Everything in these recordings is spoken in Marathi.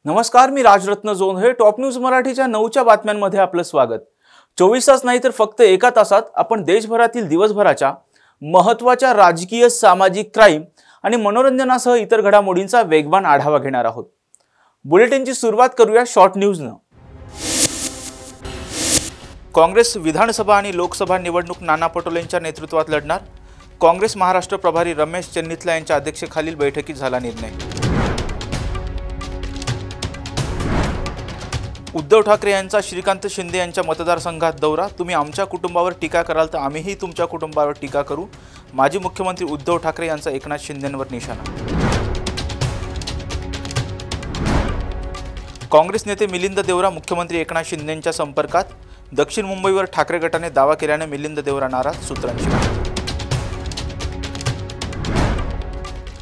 नमस्कार, मी राजरत्न जोंधळे. टॉप न्यूज मराठीच्या 9च्या बातम्यांमध्ये आपलं स्वागत. 24 तास नाही तर फक्त एका तासात आपण देशभरातील दिवसभराच्या महत्त्वाच्या राजकीय, सामाजिक, क्राईम आणि मनोरंजनासह इतर घडामोडींचा वेगवान आढावा घेणार आहोत. बुलेटिनची सुरुवात करूया शॉर्ट न्यूजनं. काँग्रेस विधानसभा आणि लोकसभा निवडणूक नाना पटोलेंच्या नेतृत्वात लढणार. काँग्रेस महाराष्ट्र प्रभारी रमेश चन्नीतला यांच्या अध्यक्षतेखालील बैठकीत झाला निर्णय. उद्धव ठाकरे यांचा श्रीकांत शिंदे यांच्या मतदारसंघात दौरा. तुम्ही आमच्या कुटुंबावर टीका कराल तर आम्हीही तुमच्या कुटुंबावर टीका करू. माजी मुख्यमंत्री उद्धव ठाकरे यांचा एकनाथ शिंदेंवर निशाणा. काँग्रेस नेते मिलिंद देवरा मुख्यमंत्री एकनाथ शिंदेंच्या संपर्कात. दक्षिण मुंबईवर ठाकरे गटाने दावा केल्याने मिलिंद देवरा नाराज, सूत्रांची माहिती.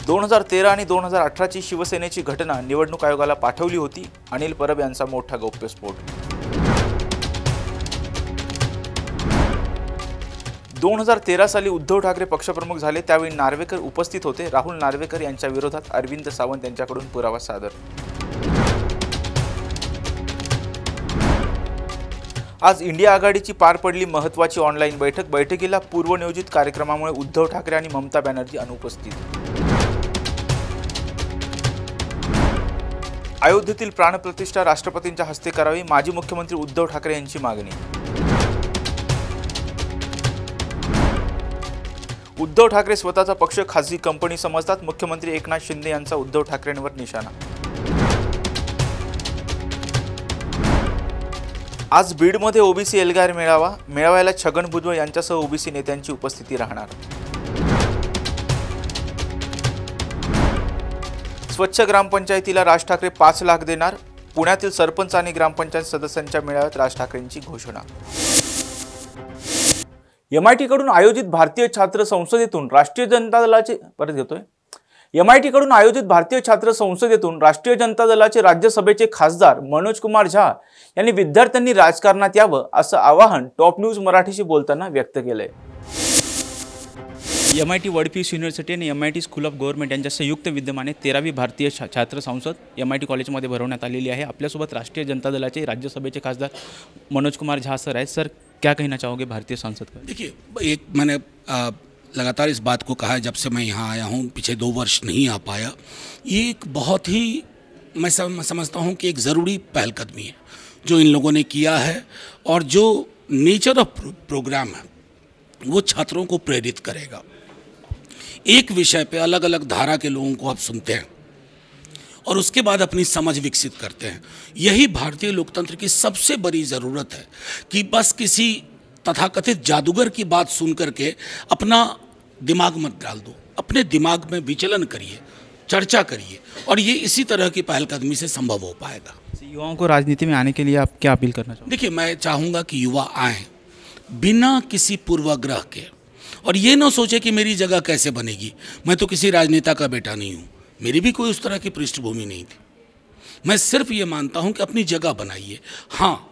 2013 आणि 2018ची शिवसेनेची घटना निवडणूक आयोगाला पाठवली होती. अनिल परब यांचा मोठा गौप्यस्फोट. 2013 साली उद्धव ठाकरे पक्षप्रमुख झाले, त्यावेळी नार्वेकर उपस्थित होते. राहुल नार्वेकर यांच्या विरोधात अरविंद सावंत यांच्याकडून पुरावा सादर. आज इंडिया आघाडीची पार पडली महत्त्वाची ऑनलाईन बैठक. बैठकीला पूर्वनियोजित कार्यक्रमामुळे उद्धव ठाकरे आणि ममता बॅनर्जी अनुपस्थित. अयोध्येतील प्राणप्रतिष्ठा राष्ट्रपतींच्या हस्ते करावी, माजी मुख्यमंत्री उद्धव ठाकरे यांची मागणी. उद्धव ठाकरे स्वतःचा पक्ष खासगी कंपनी समजतात. मुख्यमंत्री एकनाथ शिंदे यांचा उद्धव ठाकरेंवर निशाणा. आज बीडमध्ये ओबीसी एल्गार मेळावा. मेळाव्याला छगन भुजबळ यांच्यासह ओबीसी नेत्यांची उपस्थिती राहणार. स्वच्छ ग्रामपंचायतीला राज ठाकरे 5 लाख देणार. पुण्यातील सरपंच आणि ग्रामपंचायत सदस्यांच्या मेळाव्यात राज ठाकरेंची घोषणा. MIT कडून आयोजित भारतीय छात्र संसदेतून राष्ट्रीय जनता दलाचे राज्यसभेचे खासदार मनोज कुमार झा यांनी विद्यार्थ्यांनी राजकारणात यावं असं आवाहन टॉप न्यूज मराठीशी बोलताना व्यक्त केलंय. MIT वर्ल्ड पीस युनिव्हर्सिटी आणि MIT स्कूल ऑफ गव्हर्नमेंट यांच्या संयुक्त विद्यमाने 13वी भारतीय छात्र संसद MIT कॉलेजमध्ये भरवण्यात आलेली आहे. आपल्यासोबत राष्ट्रीय जनता दलाचे राज्यसभेचे खासदार मनोज कुमार झा सर आहेत. सर, क्या कहना चाहोगे भारतीय संसद का? देखिए, एक मैंने लगातार इस बात को कहा है जब से मैं यहाँ आया हूँ, पीछे 2 वर्ष नहीं आ पाया. ये एक बहुत ही मैं समझता हूँ कि एक ज़रूरी पहलकदमी है जो इन लोगों ने किया है, और जो नेचर ऑफ प्रोग्राम है वो छात्रों को प्रेरित करेगा. एक विषय पे अलग अलग धारा के लोगों को आप सुनते हैं और उसके बाद अपनी समझ विकसित करते हैं. यही भारतीय लोकतंत्र की सबसे बड़ी ज़रूरत है कि बस किसी तथाकथित जादूगर की बात सुन करके अपना दिमाग मत डाल दो. अपने दिमाग में विचलन करिए, चर्चा करिए, और ये इसी तरह की पहलकदमी से संभव हो पाएगा. युवाओं को राजनीति में आने के लिए आप क्या अपील करना चाहोगे? देखिए, मैं चाहूँगा कि युवा आएँ बिना किसी पूर्वाग्रह के, और ये ना सोचे कि मेरी जगह कैसे बनेगी. मैं तो किसी राजनेता का बेटा नहीं हूँ, मेरी भी कोई उस तरह की पृष्ठभूमि नहीं थी. मैं सिर्फ ये मानता हूँ कि अपनी जगह बनाइए. हाँ,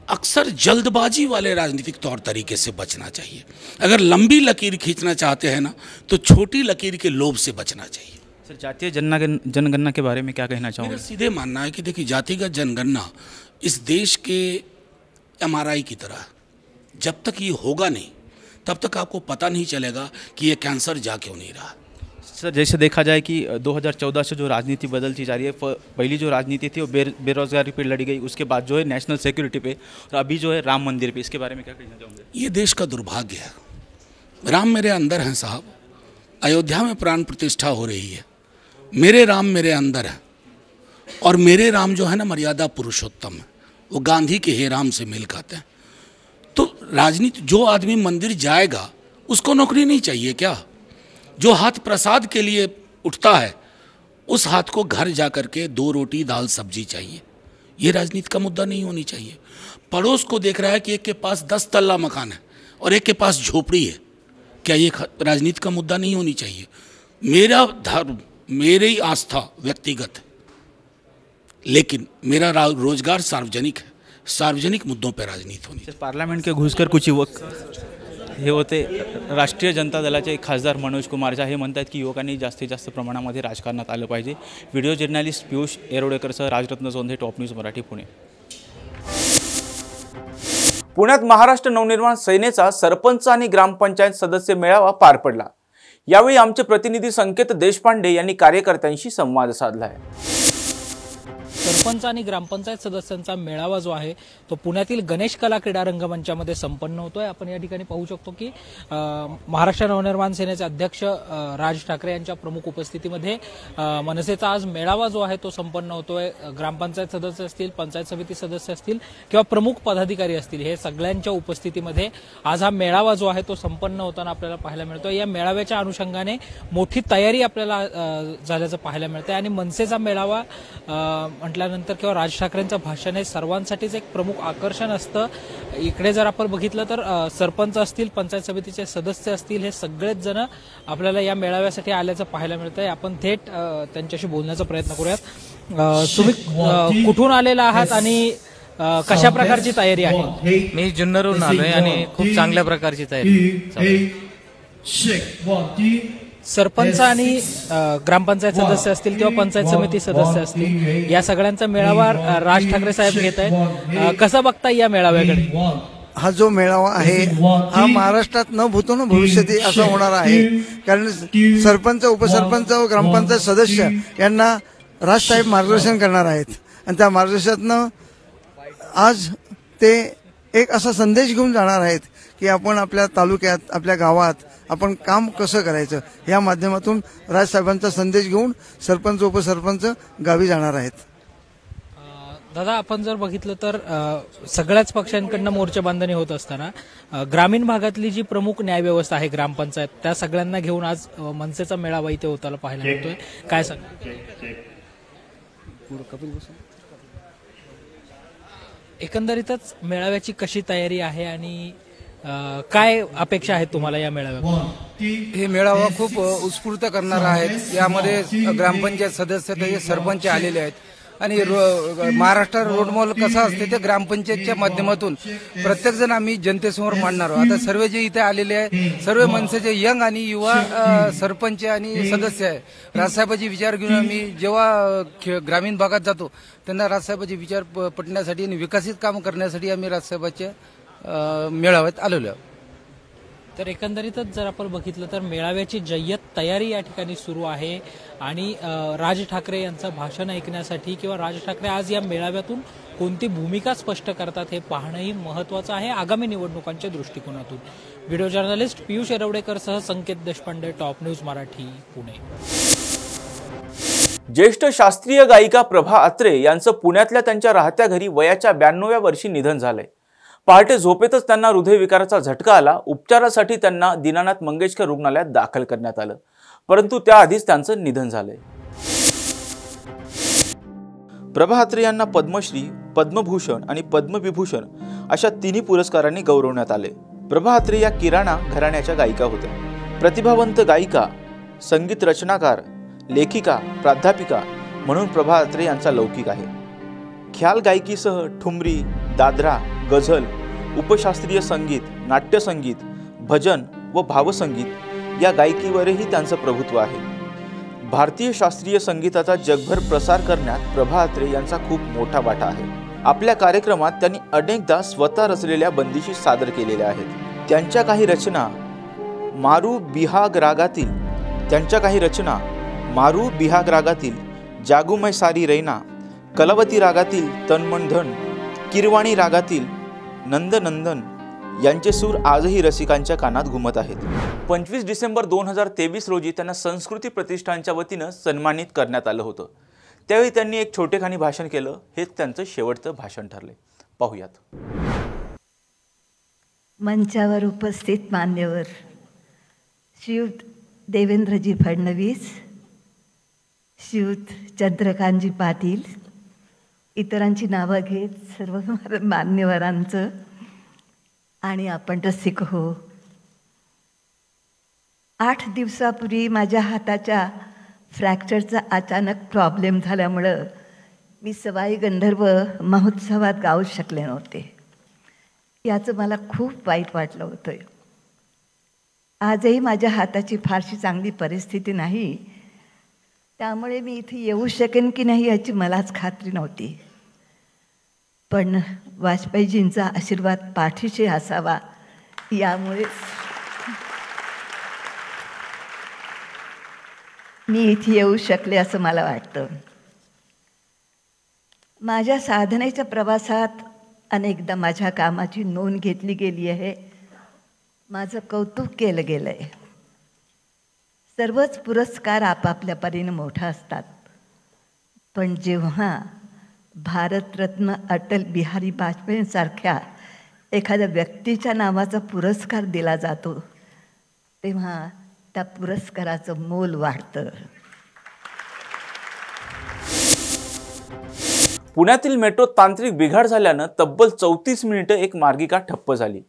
अक्सर जल्दबाजी वाले राजनीतिक तौर तरीके से बचना चाहिए. अगर लंबी लकीर खींचना चाहते हैं ना, तो छोटी लकीर के लोभ से बचना चाहिए. सर, जातीय जनगणना के बारे में क्या कहना चाहोगे? मेरा सीधे मानना है कि देखिए, जातिगत जनगणना इस देश के MRI की तरह है. जब तक ये होगा नहीं तब तक आपको पता नहीं चलेगा कि ये कैंसर जा क्यों नहीं रहा. सर, जैसे देखा जाए कि 2014 से जो राजनीति बदलती जा रही है, पहली जो राजनीति थी वो बेरोजगारी पे लड़ी गई, उसके बाद जो है नेशनल सिक्योरिटी पे, और अभी जो है राम मंदिर पे. इसके बारे में क्या कहना चाहोगे? ये देश का दुर्भाग्य है. राम मेरे अंदर हैं साहब. अयोध्या में प्राण प्रतिष्ठा हो रही है. मेरे राम मेरे अंदर है, और मेरे राम जो है ना मर्यादा पुरुषोत्तम है. वो गांधी के हे राम से मेल खाते हैं. तो राजनीति, जो आदमी मंदिर जाएगा उसको नौकरी नहीं चाहिए क्या? जो हाथ प्रसाद के लिए उठता है उस हाथ को घर जा कर के 2 रोटी दाल सब्जी चाहिए. ये राजनीति का मुद्दा नहीं होनी चाहिए. पड़ोस को देख रहा है कि एक के पास 10 तल्ला मकान है और एक के पास झोपड़ी है. क्या ये राजनीति का मुद्दा नहीं होनी चाहिए? मेरा धर्म, मेरी आस्था व्यक्तिगत है, लेकिन मेरा रोजगार सार्वजनिक है. सार्वजनिक मुद्दों पर राजनीति होनी. पार्लियामेंट के घुसकर कुछ युवक हे होते राष्ट्रीय जनता दलाचे खासदार मनोज कुमार झा. हे म्हणतात की युवकांनी जास्तीत जास्त प्रमाणामध्ये राजकारणात आलं पाहिजे. व्हिडिओ जर्नलिस्ट पियुष येरवडेकरसह राजरत्न जोंधे, टॉप न्यूज मराठी, पुणे. पुण्यात महाराष्ट्र नवनिर्माण सेनेचा सरपंच आणि ग्रामपंचायत सदस्य मेळावा पार पडला. यावेळी आमचे प्रतिनिधी संकेत देशपांडे यांनी कार्यकर्त्यांशी संवाद साधला आहे. सरपंच आणि ग्रामपंचायत सदस्यांचा मेळावा जो आहे तो पुण्यातील गणेश कला क्रीडा रंगमंचामध्ये संपन्न होतोय. आपण या ठिकाणी पाहू शकतो की महाराष्ट्र नवनिर्माण सेनेचे अध्यक्ष राज ठाकरे यांच्या प्रमुख उपस्थितीमध्ये मनसेचा आज मेळावा जो आहे तो संपन्न होतोय. ग्रामपंचायत सदस्य असतील, पंचायत समिती सदस्य असतील किंवा प्रमुख पदाधिकारी असतील, हे सगळ्यांच्या उपस्थितीमध्ये आज हा मेळावा जो आहे तो संपन्न होताना आपल्याला पाहायला मिळतोय. या मेळाव्याच्या अनुषंगाने मोठी तयारी आपल्याला झाल्याचं पाहायला मिळतंय आणि मनसेचा मेळावा म्हटल्यानंतर किंवा राज ठाकरेंचं भाषण हे सर्वांसाठीच एक प्रमुख आकर्षण असतं. इकडे जर आपण बघितलं तर सरपंच असतील, पंचायत समितीचे सदस्य असतील, हे सगळेच जण आपल्याला या मेळाव्यासाठी आल्याचं पाहायला मिळतंय. आपण थेट त्यांच्याशी बोलण्याचा प्रयत्न करूयात. तुम्ही कुठून आलेला आहात आणि कशा प्रकारची तयारी आहे? मी जुन्नरहून आलोय आणि खूप चांगल्या प्रकारची तयारी. सरपंच आणि ग्रामपंचायत सदस्य असतील किंवा पंचायत समिती सदस्य असतील, या सगळ्यांचा मेळावा राज ठाकरे साहेब घेत आहेत. कसं बघता या मेळाव्याकडे? हा जो मेळावा आहे हा महाराष्ट्रात न भूतो न भविष्यती असा होणार आहे. कारण सरपंच, उपसरपंच व ग्रामपंचायत सदस्य यांना राजसाहेब मार्गदर्शन करणार आहेत आणि त्या मार्गदर्शनातनं आज ते एक असा संदेश घेऊन जाणार आहेत की आपण आपल्या तालुक्यात, आपल्या गावात आपण काम कसं करायचं, या माध्यमातून राजसाहेबांचा संदेश घेऊन सरपंच, उपसरपंच गावी जाणार आहेत. दादा, आपण जर बघितलं तर सगळ्याच पक्षांकडनं मोर्चा बांधणी होत असताना ग्रामीण भागातली जी प्रमुख न्यायव्यवस्था आहे, ग्रामपंचायत, त्या सगळ्यांना घेऊन आज मनसेचा मेळावा इथे होताना पाहायला मिळतोय. काय सांग? एकंदरीतच मेळाव्याची कशी तयारी आहे आणि काय अपेक्षा आहेत तुम्हाला या मेळाव्यात? हे मेळावा खूप उत्स्फूर्त करणारा आहे. यामध्ये ग्रामपंचायत सदस्य, सरपंच आलेले आहेत आणि महाराष्ट्र रोड मॉल कसा असते ते ग्रामपंचायतच्या माध्यमातून प्रत्येक जण आम्ही जनतेसमोर मांडणार आहोत. आता सर्व जे इथे आलेले आहे, सर्व मनसेचे यंग आणि युवा सरपंच आणि सदस्य आहे. राजसाहेबांचे विचार घेऊन आम्ही जेव्हा ग्रामीण भागात जातो त्यांना राजसाहेबांचे विचार पटण्यासाठी आणि विकसित काम करण्यासाठी आम्ही राजसाहेबांच्या मेळाव्यात आलेलो आहोत. तर एकंदरीतच जर आपण बघितलं तर मेळाव्याची जय्यत तयारी या ठिकाणी सुरू आहे आणि राज ठाकरे यांचं भाषण ऐकण्यासाठी किंवा राज ठाकरे आज या मेळाव्यातून कोणती भूमिका स्पष्ट करतात हे पाहणंही महत्त्वाचं आहे आगामी निवडणुकांच्या दृष्टिकोनातून. व्हिडिओ जर्नलिस्ट पियुष येरवडेकरसह संकेत देशपांडे, टॉप न्यूज मराठी, पुणे. ज्येष्ठ शास्त्रीय गायिका प्रभा अत्रे यांचं पुण्यातल्या त्यांच्या राहत्या घरी वयाच्या 92व्या वर्षी निधन झालंय. पहाटे झोपेतच त्यांना हृदयविकाराचा झटका आला. उपचारासाठी त्यांना दीनानाथ मंगेशकर रुग्णालयात दाखल करण्यात आलं, परंतु त्याआधीच त्यांचं निधन झालंय. प्रभा अत्रे यांना पद्मश्री, पद्मभूषण आणि पद्मविभूषण अशा तिन्ही पुरस्कारांनी गौरवण्यात आले. प्रभा अत्रे या किराणा घराण्याच्या गायिका होत्या. प्रतिभावंत गायिका, संगीत रचनाकार, लेखिका, प्राध्यापिका म्हणून प्रभा अत्रे यांचा लौकिक आहे. ख्याल गायकीसह ठुमरी, दादरा, गझल, उपशास्त्रीय संगीत, नाट्यसंगीत, भजन व भावसंगीत या गायकीवरही त्यांचं प्रभुत्व आहे. भारतीय शास्त्रीय संगीताचा जगभर प्रसार करण्यात प्रभा अत्रे यांचा खूप मोठा वाटा आहे. आपल्या कार्यक्रमात त्यांनी अनेकदा स्वतः रचलेल्या बंदिशी सादर केलेल्या आहेत. त्यांच्या काही रचना मारू बिहाग रागातील जागुमय सारी रैना, कलवती रागातील तनमन धन, किरवाणी रागातील नंदनंदन यांचे सूर आजही रसिकांच्या कानात घुमत आहेत. 25 डिसेंबर 2023 रोजी त्यांना संस्कृती प्रतिष्ठानच्या वतीनं सन्मानित करण्यात आलं होतं. त्यावेळी त्यांनी एक छोटेखानी भाषण केलं. हेच त्यांचं शेवटचं भाषण ठरले. पाहूयात. मंचावर उपस्थित मान्यवर श्रीयुत देवेंद्रजी फडणवीस, श्रीयुत चंद्रकांतजी पाटील, इतरांची नावं घेत सर्व मान्यवरांचं आणि आपण रसिक हो. 8 दिवसापूर्वी माझ्या हाताच्या फ्रॅक्चरचा अचानक प्रॉब्लेम झाल्यामुळं मी सवाई गंधर्व महोत्सवात गाऊ शकले नव्हते. याचं मला खूप वाईट वाटलं होतं. आजही माझ्या हाताची फारशी चांगली परिस्थिती नाही, त्यामुळे मी इथे येऊ शकेन की नाही याची मलाच खात्री नव्हती. पण वाजपेयीजींचा आशीर्वाद पाठीशी असावा यामुळेच मी इथे येऊ शकले असं मला वाटतं. माझ्या साधनेच्या प्रवासात अनेकदा माझ्या कामाची नोंद घेतली गेली आहे, माझं कौतुक केलं गेलं आहे. सर्वच पुरस्कार आपापल्या परीने मोठा असतात, पण जेव्हा भारतरत्न अटल बिहारी वाजपेयींसारख्या एखाद्या व्यक्तीच्या नावाचा पुरस्कार दिला जातो तेव्हा त्या पुरस्काराचं मोल वाढतं. पुण्यातील मेट्रो तांत्रिक बिघाड झाल्यानं तब्बल 34 मिनिटं एक मार्गिका ठप्प झाली.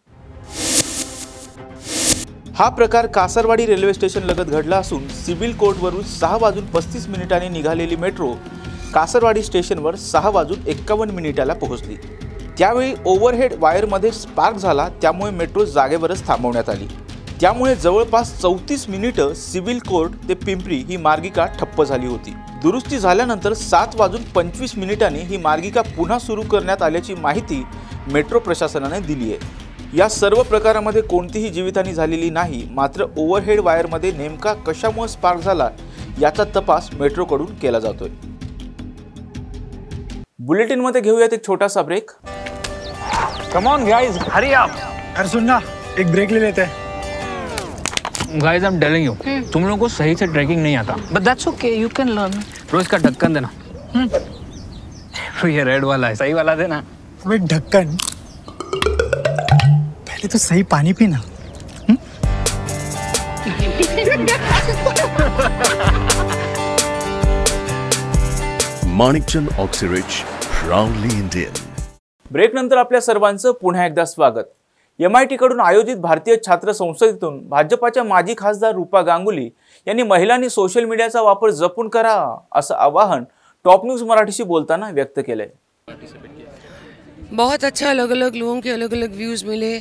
हा प्रकार कासारवाडी रेल्वे स्टेशन लगत घडला असून सिव्हिल कोर्टवरून 6:35 निघालेली मेट्रो कासारवाडी स्टेशनवर 6:51 पोहोचली. त्यावेळी ओव्हरहेड वायरमध्ये स्पार्क झाला, त्यामुळे मेट्रो जागेवरच थांबवण्यात आली. त्यामुळे जवळपास 34 मिनिटं सिव्हिल कोर्ट ते पिंपरी ही मार्गिका ठप्प झाली होती. दुरुस्ती झाल्यानंतर 7:25 ही मार्गिका पुन्हा सुरू करण्यात आल्याची माहिती मेट्रो प्रशासनाने दिली आहे. या सर्व प्रकारामध्ये कोणतीही जीवितहानी झालेली नाही, मात्र ओव्हरहेड वायरमध्ये नेमका कशामुळे स्पार्क झाला याचा तपास मेट्रोकडून केला जातोय. बुलेटिनमध्ये घेऊयात एक छोटासा break. Come on guys, hurry up. अरे सुन ना, एक ब्रेक ले लेते हैं. Guys I am telling you, तुम लोगों को सही से ट्रैकिंग नहीं आता, but that's okay, you can learn. रोज का ढक्कन देना. ये रेड वाला है, सही वाला देना. अबे ढक्कन, पहले तो सही पानी पीना. Manikchand Oxyrich, proudly Indian. Break नंतर आपल्या सर्वांचं पुन्हा एकदा स्वागत. MIT कडून आयोजित भारतीय छात्र संसदेतून भाजपाच्या माजी खासदार रूपा गांगुली यांनी महिलांनी सोशल मीडियाचा वापर जपून करा असं आवाहन टॉप न्यूज मराठीशी बोलताना व्यक्त केलंय. बहुत अच्छा, अलग अलग लोगों के अलग अलग व्यूज़ मिले,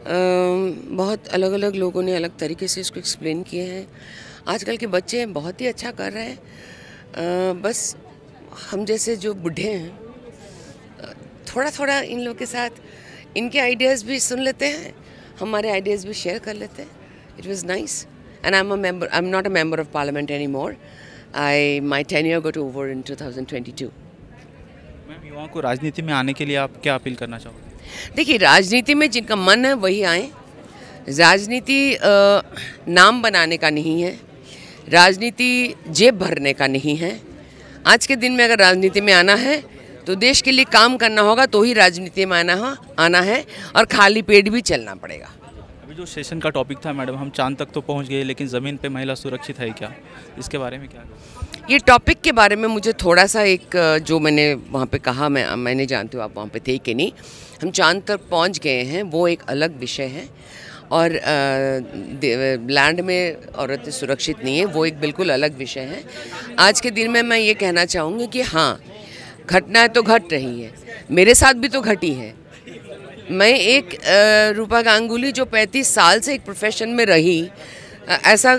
बहुत अलग अलग लोगों ने अलग तरीके से इसको एक्सप्लेन किए हैं. आजकल के बच्चे बहुत ही अच्छा कर रहे हैं. बस हम जैसे जो बूढ़े हैं थोड़ा थोड़ा इन लोगों के साथ इनके आइडियाज़ भी सुन लेते हैं, हमारे आइडियाज़ भी शेयर कर लेते हैं. It was nice and I am not a member of parliament any more. My tenure got over in 2022. Ma'am, युवाओं को राजनीति में आने के लिए आप क्या अपील करना चाहोगे? देखिए, राजनीति में जिनका मन है वही आए. राजनीति नाम बनाने का नहीं है, राजनीति जेब भरने का नहीं है. आज के दिन में अगर राजनीति में आना है तो देश के लिए काम करना होगा, तो ही राजनीति में आना है, और खाली पेट भी चलना पड़ेगा. अभी जो सेशन का टॉपिक था मैडम, हम चांद तक तो पहुंच गए, लेकिन ज़मीन पे महिला सुरक्षित है क्या, इसके बारे में क्या? ये टॉपिक के बारे में मुझे थोड़ा सा एक जो मैंने वहाँ पे कहा, मैंने जानती हूँ आप वहाँ पे थे कि नहीं, हम चांद तक पहुँच गए हैं, वो एक अलग विषय है. और लैंड में औरतें सुरक्षित नहीं है, वो एक बिल्कुल अलग विषय है. आज के दिन में मैं ये कहना चाहूँगी कि हाँ, घटना तो घट रही है, मेरे साथ भी तो घटी है. मैं एक रूपा गांगुली जो 35 साल से एक प्रोफेशन में रही, ऐसा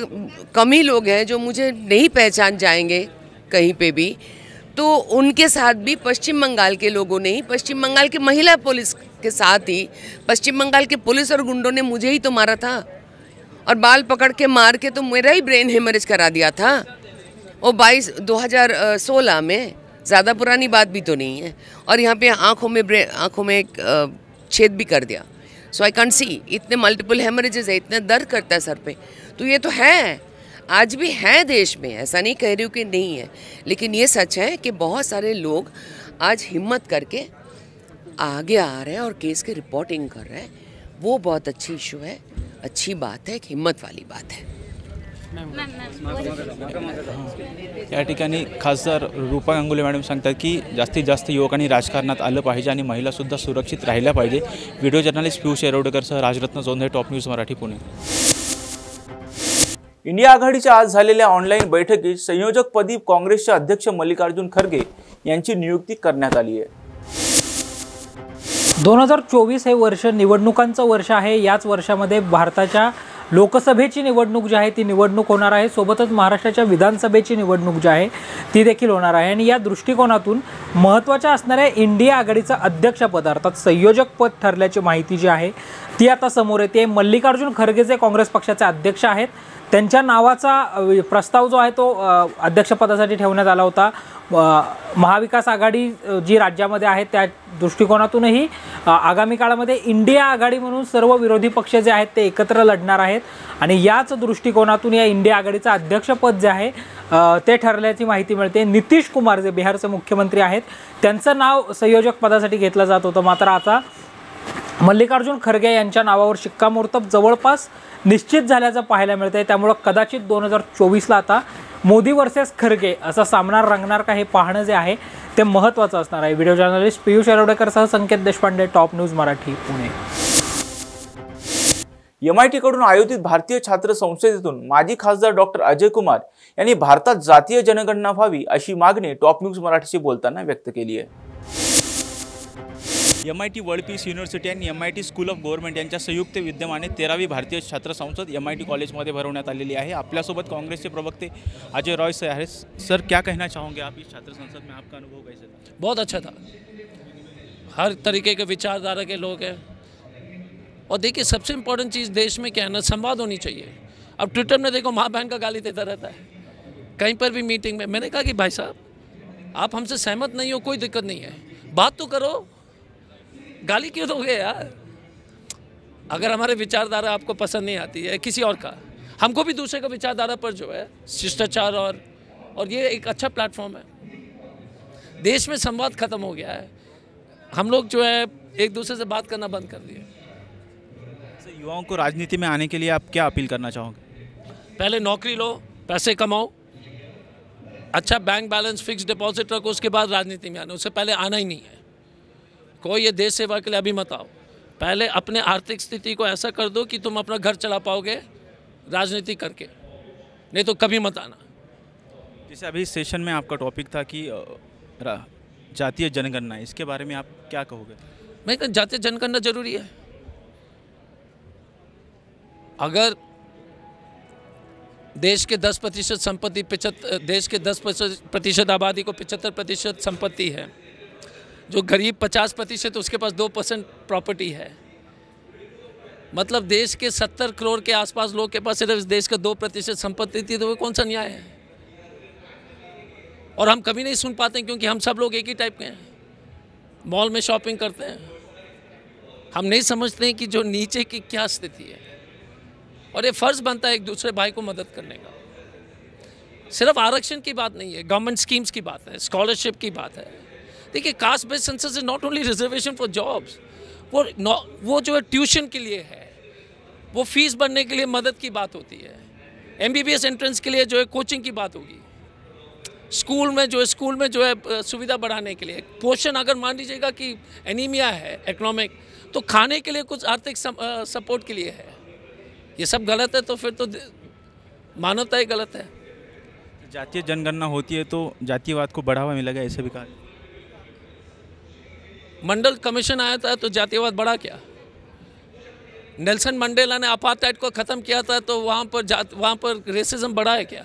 कम ही लोग हैं जो मुझे नहीं पहचान जाएंगे कहीं पे भी. तो उनके साथ भी पश्चिम बंगाल के लोगों ने ही, पश्चिम बंगाल के महिला पुलिस के साथ ही, पश्चिम बंगाल के पुलिस और गुंडों ने मुझे ही तो मारा था, और बाल पकड़ के मार के तो मेरा ही ब्रेन हेमरेज करा दिया था. वो 2016 में, ज़्यादा पुरानी बात भी तो नहीं है. और यहाँ पे आँखों में एक छेद भी कर दिया. सो आई कैंट सी, इतने मल्टीपल हेमरेजेस है, इतना दर्द करता है सर पे. तो ये तो है, आज भी है देश में, ऐसा नहीं कह रही हूँ कि नहीं है, लेकिन ये सच है कि बहुत सारे लोग आज हिम्मत करके आगे आ रहे हैं और केस की रिपोर्टिंग कर रहे हैं. वो बहुत अच्छी इशू है, अच्छी बात है, एक हिम्मत वाली बात है. या ठिकाणी खासदार रूपा गांगुली मॅडम सांगतात की जास्तीत जास्त युवकांनी राजकारणात आलं पाहिजे आणि महिलासुद्धा सुरक्षित राहिल्या पाहिजे. व्हिडिओ जर्नलिस्ट पियुष येरवडेकरसह Rajratna Jondhe, top news Marathi, Pune. India आघाडीच्या आज झालेल्या ऑनलाईन बैठकीत संयोजकपदी काँग्रेसचे अध्यक्ष मल्लिकार्जुन खरगे यांची नियुक्ती करण्यात आली आहे. 2024 हे वर्ष निवडणुकांचं वर्ष आहे. याच वर्षामध्ये भारताच्या लोकसभेची निवडणूक जी आहे ती निवडणूक होणार आहे, सोबतच महाराष्ट्राच्या विधानसभेची निवडणूक जी आहे ती देखील होणार आहे. आणि या दृष्टिकोनातून महत्त्वाच्या असणाऱ्या इंडिया आघाडीचं अध्यक्षपद अर्थात संयोजक पद ठरल्याची माहिती जी आहे ती आता समोर येते. मल्लिकार्जुन खरगे जे काँग्रेस पक्षाचे अध्यक्ष आहेत त्यांच्या नावाचा प्रस्ताव जो आहे तो अध्यक्षपदासाठी ठेवण्यात आला होता. महाविकास आघाडी जी राज्यामध्ये आहे त्या दृष्टिकोनातूनही आगामी काळामध्ये इंडिया आघाडी म्हणून सर्व विरोधी पक्ष जे आहेत ते एकत्र लढणार आहेत आणि याच दृष्टिकोनातून या इंडिया आघाडीचं अध्यक्षपद जे आहे ते ठरल्याची माहिती मिळते. नितीश कुमार जे बिहारचे मुख्यमंत्री आहेत त्यांचं नाव संयोजक पदासाठी घेतलं जात होतं, मात्र आता मल्लिकार्जुन खरगे यांच्या नावावर शिक्कामोर्तब जवळपास निश्चित झाल्याचं पाहायला मिळतंय. त्यामुळं कदाचित 2024ला आता मोदी वर्सेस खरगे असा सामना रंगणार का हे पाहणं जे आहे ते महत्त्वाचं असणार आहे. व्हिडिओ जर्नलिस्ट पियुष अरोडेकरसह Sanket Deshpande, top news Marathi, Pune. MIT कडून आयोजित भारतीय छात्र संसदेतून माजी खासदार डॉक्टर अजय कुमार यांनी भारतात जातीय जनगणना व्हावी अशी मागणी टॉप न्यूज मराठीशी बोलताना व्यक्त केली आहे. MIT वर्ल्ड पीस युनिव्हर्सिटी आणि MIT स्कूल ऑफ गव्हर्नमेंट यांच्या संयुक्त विद्यमाने 13वी भारतीय छात्र संसद MIT कॉलेजमध्ये भरवण्यात आलेली आहे. आपल्यासोबत काँग्रेसचे प्रवक्ते अजय रॉय सर आहेत. सर, क्या कहना चाहोगे आप इस छात्र संसद में, आपका अनुभव कैसे था? बहुत अच्छा था, हर तरीके के विचारधारा के लोग हैं. और देखिए सबसे इम्पोर्टेंट चीज़ देश में क्या है ना, संवाद होनी चाहिए. अब ट्विटर में देखो माँ बहन का गाली देता रहता है, कहीं पर भी मीटिंग में. मैंने कहा कि भाई साहब आप हमसे सहमत नहीं हो, कोई दिक्कत नहीं है, बात तो करो, गाली क्यों दोगे यार? अगर हमारे विचारधारा आपको पसंद नहीं आती है किसी और का, हमको भी दूसरे का विचारधारा पर जो है शिष्टाचार और ये एक अच्छा प्लेटफॉर्म है. देश में संवाद खत्म हो गया है, हम लोग जो है एक दूसरे से बात करना बंद कर दिए. युवाओं को राजनीति में आने के लिए आप क्या अपील करना चाहोगे? पहले नौकरी लो, पैसे कमाओ, अच्छा बैंक बैलेंस फिक्स डिपॉजिट रखो, उसके बाद राजनीति में आना. उससे पहले आना ही नहीं है. कोई ये देश सेवा के लिए अभी मत आओ. पहले अपने आर्थिक स्थिति को ऐसा कर दो कि तुम अपना घर चला पाओगे राजनीति करके, नहीं तो कभी मत आना. जैसे अभी सेशन में आपका टॉपिक था कि जातीय जनगणना, इसके बारे में आप क्या कहोगे? मैं कहता जातीय जनगणना जरूरी है. अगर देश के 10% संपत्ति देश के 10% आबादी को 75% संपत्ति है, जो गरीब 50% उसके पास 2% प्रॉपर्टी है, मतलब देश के 70 करोड़ के आसपास लोग के पास सिर्फ देश का 2% संपत्ति थी, तो वो कौन सा न्याय है? और हम कभी नहीं सुन पाते क्योंकि हम सब लोग एक ही टाइप के हैं, मॉल में शॉपिंग करते हैं. हम नहीं समझते हैं कि जो नीचे की क्या स्थिति है, और ये फ़र्ज़ बनता है एक दूसरे भाई को मदद करने का. सिर्फ आरक्षण की बात नहीं है, गवर्नमेंट स्कीम्स की बात है, स्कॉलरशिप की बात है. देखिए caste based census is not only reservation for jobs, वो जो है ट्यूशन के लिए है, वो फीस भरने के लिए मदद की बात होती है. MBBS एंट्रेंस के लिए जो है कोचिंग की बात होगी. स्कूल में जो है सुविधा बढ़ाने के लिए, पोषण अगर मान लीजिएगा कि एनीमिया है इकोनॉमिक, तो खाने के लिए कुछ आर्थिक सपोर्ट के लिए है. ये सब गलत है तो फिर तो मानवता ही गलत है. जातीय जनगणना होती है तो जातिवाद को बढ़ावा मिलेगा, ऐसे भी कहा. मंडल कमीशन आया था तो जातिवाद बढ़ा क्या? नेल्सन मंडेला ने अपार्थाइड को ख़त्म किया था तो वहाँ पर रेसिज्म बढ़ा है क्या?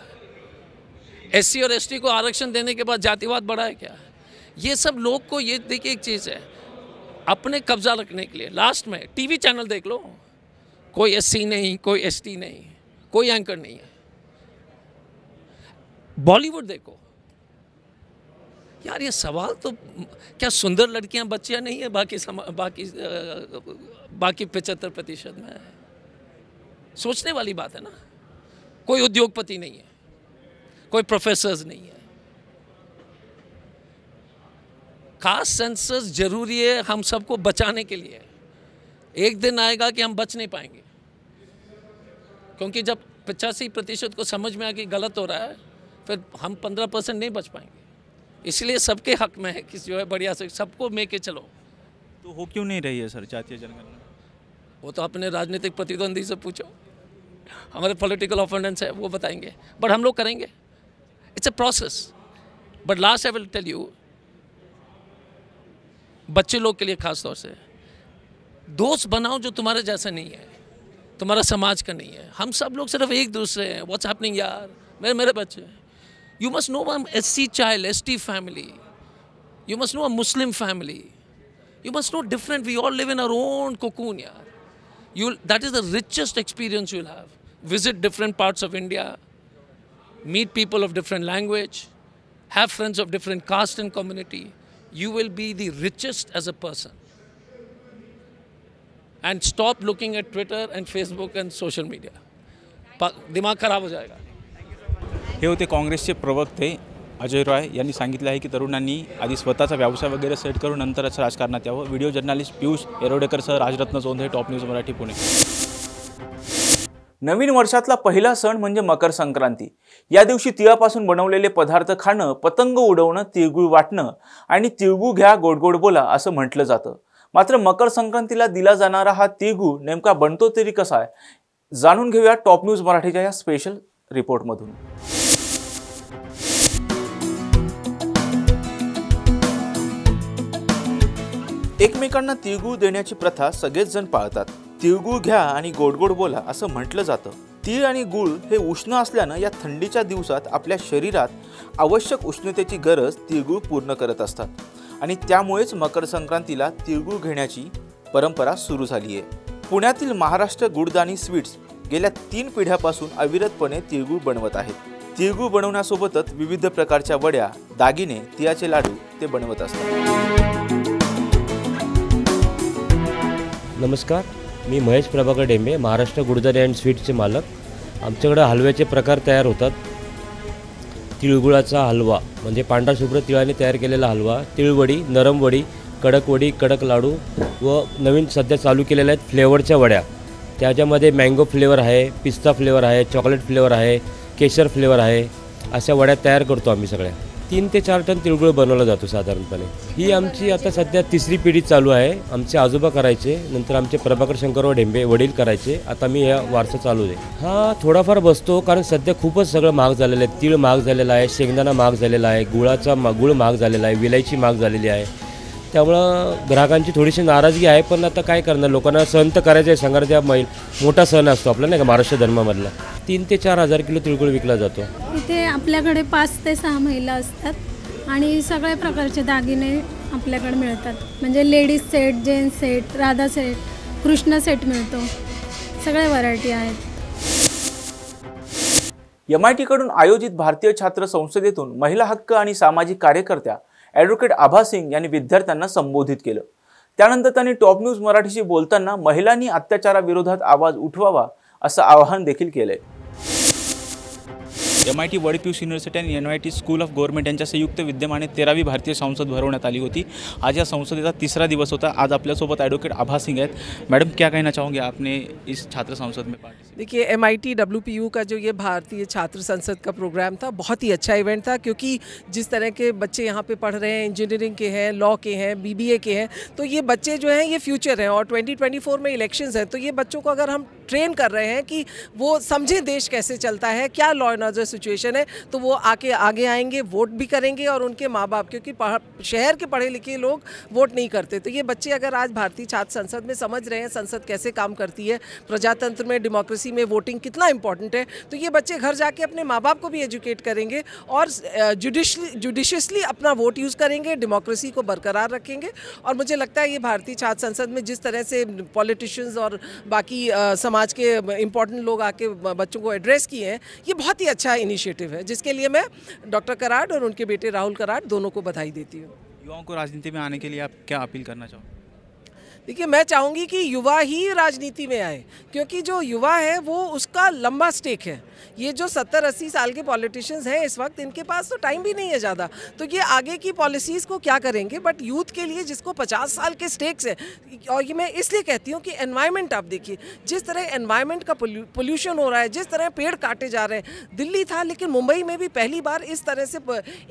SC और ST को आरक्षण देने के बाद जातिवाद बढ़ा है क्या? ये सब लोग को, ये देखिए एक चीज़ है, अपने कब्जा रखने के लिए. लास्ट में TV चैनल देख लो, कोई SC नहीं, कोई ST नहीं, कोई एंकर नहीं है. बॉलीवुड देखो यार, ये सवाल तो क्या सुंदर लड़कियां बच्चियां नहीं है बाकी 75% में? सोचने वाली बात है ना. कोई उद्योगपति नहीं है, कोई प्रोफेसर्स नहीं है. कास्ट सेंसस जरूरी है हम सबको बचाने के लिए. एक दिन आएगा कि हम बच नहीं पाएंगे, क्योंकि जब 85% को समझ में आ कि गलत हो रहा है, फिर हम 15% नहीं बच पाएंगे. इसलिए सबके हक में है कि जो है बढ़िया से सबको में के चलो. तो हो क्यों नहीं रही है सर जातीय जनगणना? वो तो अपने राजनीतिक प्रतिद्वंदी से पूछो, हमारे पॉलिटिकल ओपोनेंट्स है वो बताएंगे, बट हम लोग करेंगे. It's a process. But last I will tell you, बच्चे लोग के लिए खास तौर से दोस्त बनाओ जो तुम्हारे जैसा नहीं है. तुम्हारा समाज का नहीं है। हम सब लोग सिर्फ एक दूसरे हैं। व्हाट्स हैपनिंग यार, मेरे बच्चे, you must know a SC child, ST family, you must know a Muslim family, you must know different. We all live in our own cocoon, yaar. That is the richest experience you'll have. Visit different parts of India, meet people of different language, have friends of different caste and community. You will be the richest as a person. And stop looking at Twitter and Facebook and social media. दिमाग खराब हो जाएगा. हे होते काँग्रेसचे प्रवक्ते अजय रॉय यांनी सांगितलं आहे की तरुणांनी आधी स्वतःचा व्यवसाय वगैरे सेट करून नंतरच राजकारणात यावं. व्हिडिओ जर्नलिस्ट पियुष येरोडेकरसह राजरत्न जोंधे, टॉप न्यूज मराठी, पुणे. नवीन वर्षातला पहिला सण म्हणजे मकर संक्रांती. या दिवशी तिळापासून बनवलेले पदार्थ खाणं, पतंग उडवणं, तिळगुळ वाटणं आणि तिळगुळ घ्या गोड गोड बोला असं म्हटलं जातं. मात्र मकर संक्रांतीला दिला जाणारा हा तिळगुळ नेमका बनतो तरी कसा आहे, जाणून घेऊया टॉप न्यूज मराठीच्या या स्पेशल रिपोर्टमधून. एकमेकांना तिळगुळ देण्याची प्रथा सगळेच जण पाळतात. तिळगुळ घ्या आणि गोड गोड बोला असं म्हटलं जातं. तीळ आणि गुळ हे उष्ण असल्यानं या थंडीच्या दिवसात आपल्या शरीरात आवश्यक उष्णतेची गरज तिळगुळ पूर्ण करत असतात आणि त्यामुळेच मकर संक्रांतीला तिळगुळ घेण्याची परंपरा सुरू झाली आहे. पुण्यातील महाराष्ट्र गुडदानी स्वीट्स गेल्या 3 पिढ्यापासून अविरतपणे तिळगुळ बनवत आहेत. तिळगुळ बनवण्यासोबतच विविध प्रकारच्या वड्या, दागिने, तिळाचे लाडू ते बनवत असतात. नमस्कार, मी महेश प्रभाकर डेंबे, महाराष्ट्र गुडदानी अँड स्वीट्सचे मालक. आमच्याकडे हलव्याचे प्रकार तयार होतात. तिळगुळाचा हलवा म्हणजे पांढरा शुभ्र तिळाने तयार केलेला हलवा, तिळवडी, नरम वडी, कडक वडी, कडक लाडू व नवीन सध्या चालू केलेल्या आहेत फ्लेवरच्या वड्या. त्याच्यामध्ये मँगो फ्लेवर आहे, पिस्ता फ्लेवर आहे, चॉकलेट फ्लेवर आहे, केशर फ्लेवर आहे. अशा वड्या तयार करतो आम्ही सगळ्या. 3 ते 4 टन तिळगुळ बनवला जातो साधारणपणे. ही आमची आता सध्या 3री पिढी चालू आहे. आमचे आजोबा करायचे, नंतर आमचे प्रभाकर शंकरराव डेंबे वडील करायचे, आता मी ह्या वारसा चालू आहे. हा थोडाफार बसतो कारण सध्या खूपच सगळं महाग झालेलं आहे. तीळ महाग झालेला आहे, शेंगदाणा महाग झालेला आहे, गुळ महाग झालेला आहे, विलायची महाग झालेली आहे. त्यामुळं ग्राहकांची थोडीशी नाराजगी आहे. पण आता काय करणार, लोकांना सण तर करायचं आहे. संक्रांती मोठा सण असतो आपला नाही का महाराष्ट्र धर्मामधला. 3 ते 4 हजार किलो तिळगुळ विकला जातो. इथे आपल्याकडे 5 ते 6 महिला असतात आणि सगळ्या प्रकारचे दागिने आपल्याकडे मिळतात. म्हणजे ladies set, gents set, Radha set, Krishna set मिळतो. सगळे व्हरायटी आहेत. MIT कडून आयोजित भारतीय छात्र संसदेतून महिला हक्क आणि सामाजिक कार्यकर्त्या ॲडव्होकेट आभा सिंग यांनी विद्यार्थ्यांना संबोधित केलं. त्यानंतर त्यांनी टॉप न्यूज मराठीशी बोलताना महिलांनी अत्याचाराविरोधात आवाज उठवावा असं आवाहन देखील केलंय. MIT वर्ल्ड पीस युनिव्हर्सिटी आणि NIT स्कूल ऑफ गव्हर्नमेंट यांच्या संयुक्त विद्यमाने 13वी भारतीय संसद भरवण्यात आली होती. आज या संसदेचा 3रा दिवस होता. आज आपल्यासोबत ॲडव्होकेट आभा सिंग आहेत. मैडम, क्या कहना चाहोगे आपने इस छात्र संसद में पार्टिसिपेट? देखिए, MIT WPU का जो ये भारतीय छात्र संसद का प्रोग्राम था, बहुत ही अच्छा इवेंट था. क्योंकि जिस तरह के बच्चे यहाँ पे पढ़ रहे हैं, इंजीनियरिंग के हैं, लॉ के हैं, BBA के हैं, तो ये बच्चे जो हैं ये फ्यूचर हैं. और 2024 में इलेक्शंस हैं, तो ये बच्चों को अगर हम ट्रेन कर रहे हैं कि वो समझें देश कैसे चलता है, क्या लॉ एंड ऑर्डर सिचुएशन है, तो वो आगे आएंगे, वोट भी करेंगे. और उनके माँ बाप, क्योंकि शहर के पढ़े लिखे लोग वोट नहीं करते, तो ये बच्चे अगर आज भारतीय छात्र संसद में समझ रहे हैं संसद कैसे काम करती है, प्रजातंत्र में, डेमोक्रेसी में वोटिंग कितना इंपॉर्टेंट है, तो ये बच्चे घर जाके अपने माँ बाप को भी एजुकेट करेंगे और जुडिशियसली अपना वोट यूज़ करेंगे, डेमोक्रेसी को बरकरार रखेंगे. और मुझे लगता है ये भारतीय छात्र संसद में जिस तरह से पॉलिटिशियंस और बाकी समाज के इम्पोर्टेंट लोग आके बच्चों को एड्रेस किए हैं, ये बहुत ही अच्छा इनिशिएटिव है, जिसके लिए मैं डॉक्टर कराड और उनके बेटे राहुल कराड दोनों को बधाई देती हूँ. युवाओं को राजनीति में आने के लिए आप क्या अपील करना चाहोगे? देखिए, मैं चाहूँगी कि युवा ही राजनीति में आए, क्योंकि जो युवा है वो उसका लंबा स्टेक है. ये जो 70-80 साल के पॉलिटिशियंस हैं इस वक्त, इनके पास तो टाइम भी नहीं है ज़्यादा, तो ये आगे की पॉलिसीज़ को क्या करेंगे. बट यूथ के लिए जिसको 50 साल के स्टेक्स है, और ये मैं इसलिए कहती हूँ कि एनवायरनमेंट आप देखिए, जिस तरह एनवायरनमेंट का पोल्यूशन हो रहा है, जिस तरह पेड़ काटे जा रहे हैं. दिल्ली था, लेकिन मुंबई में भी पहली बार इस तरह से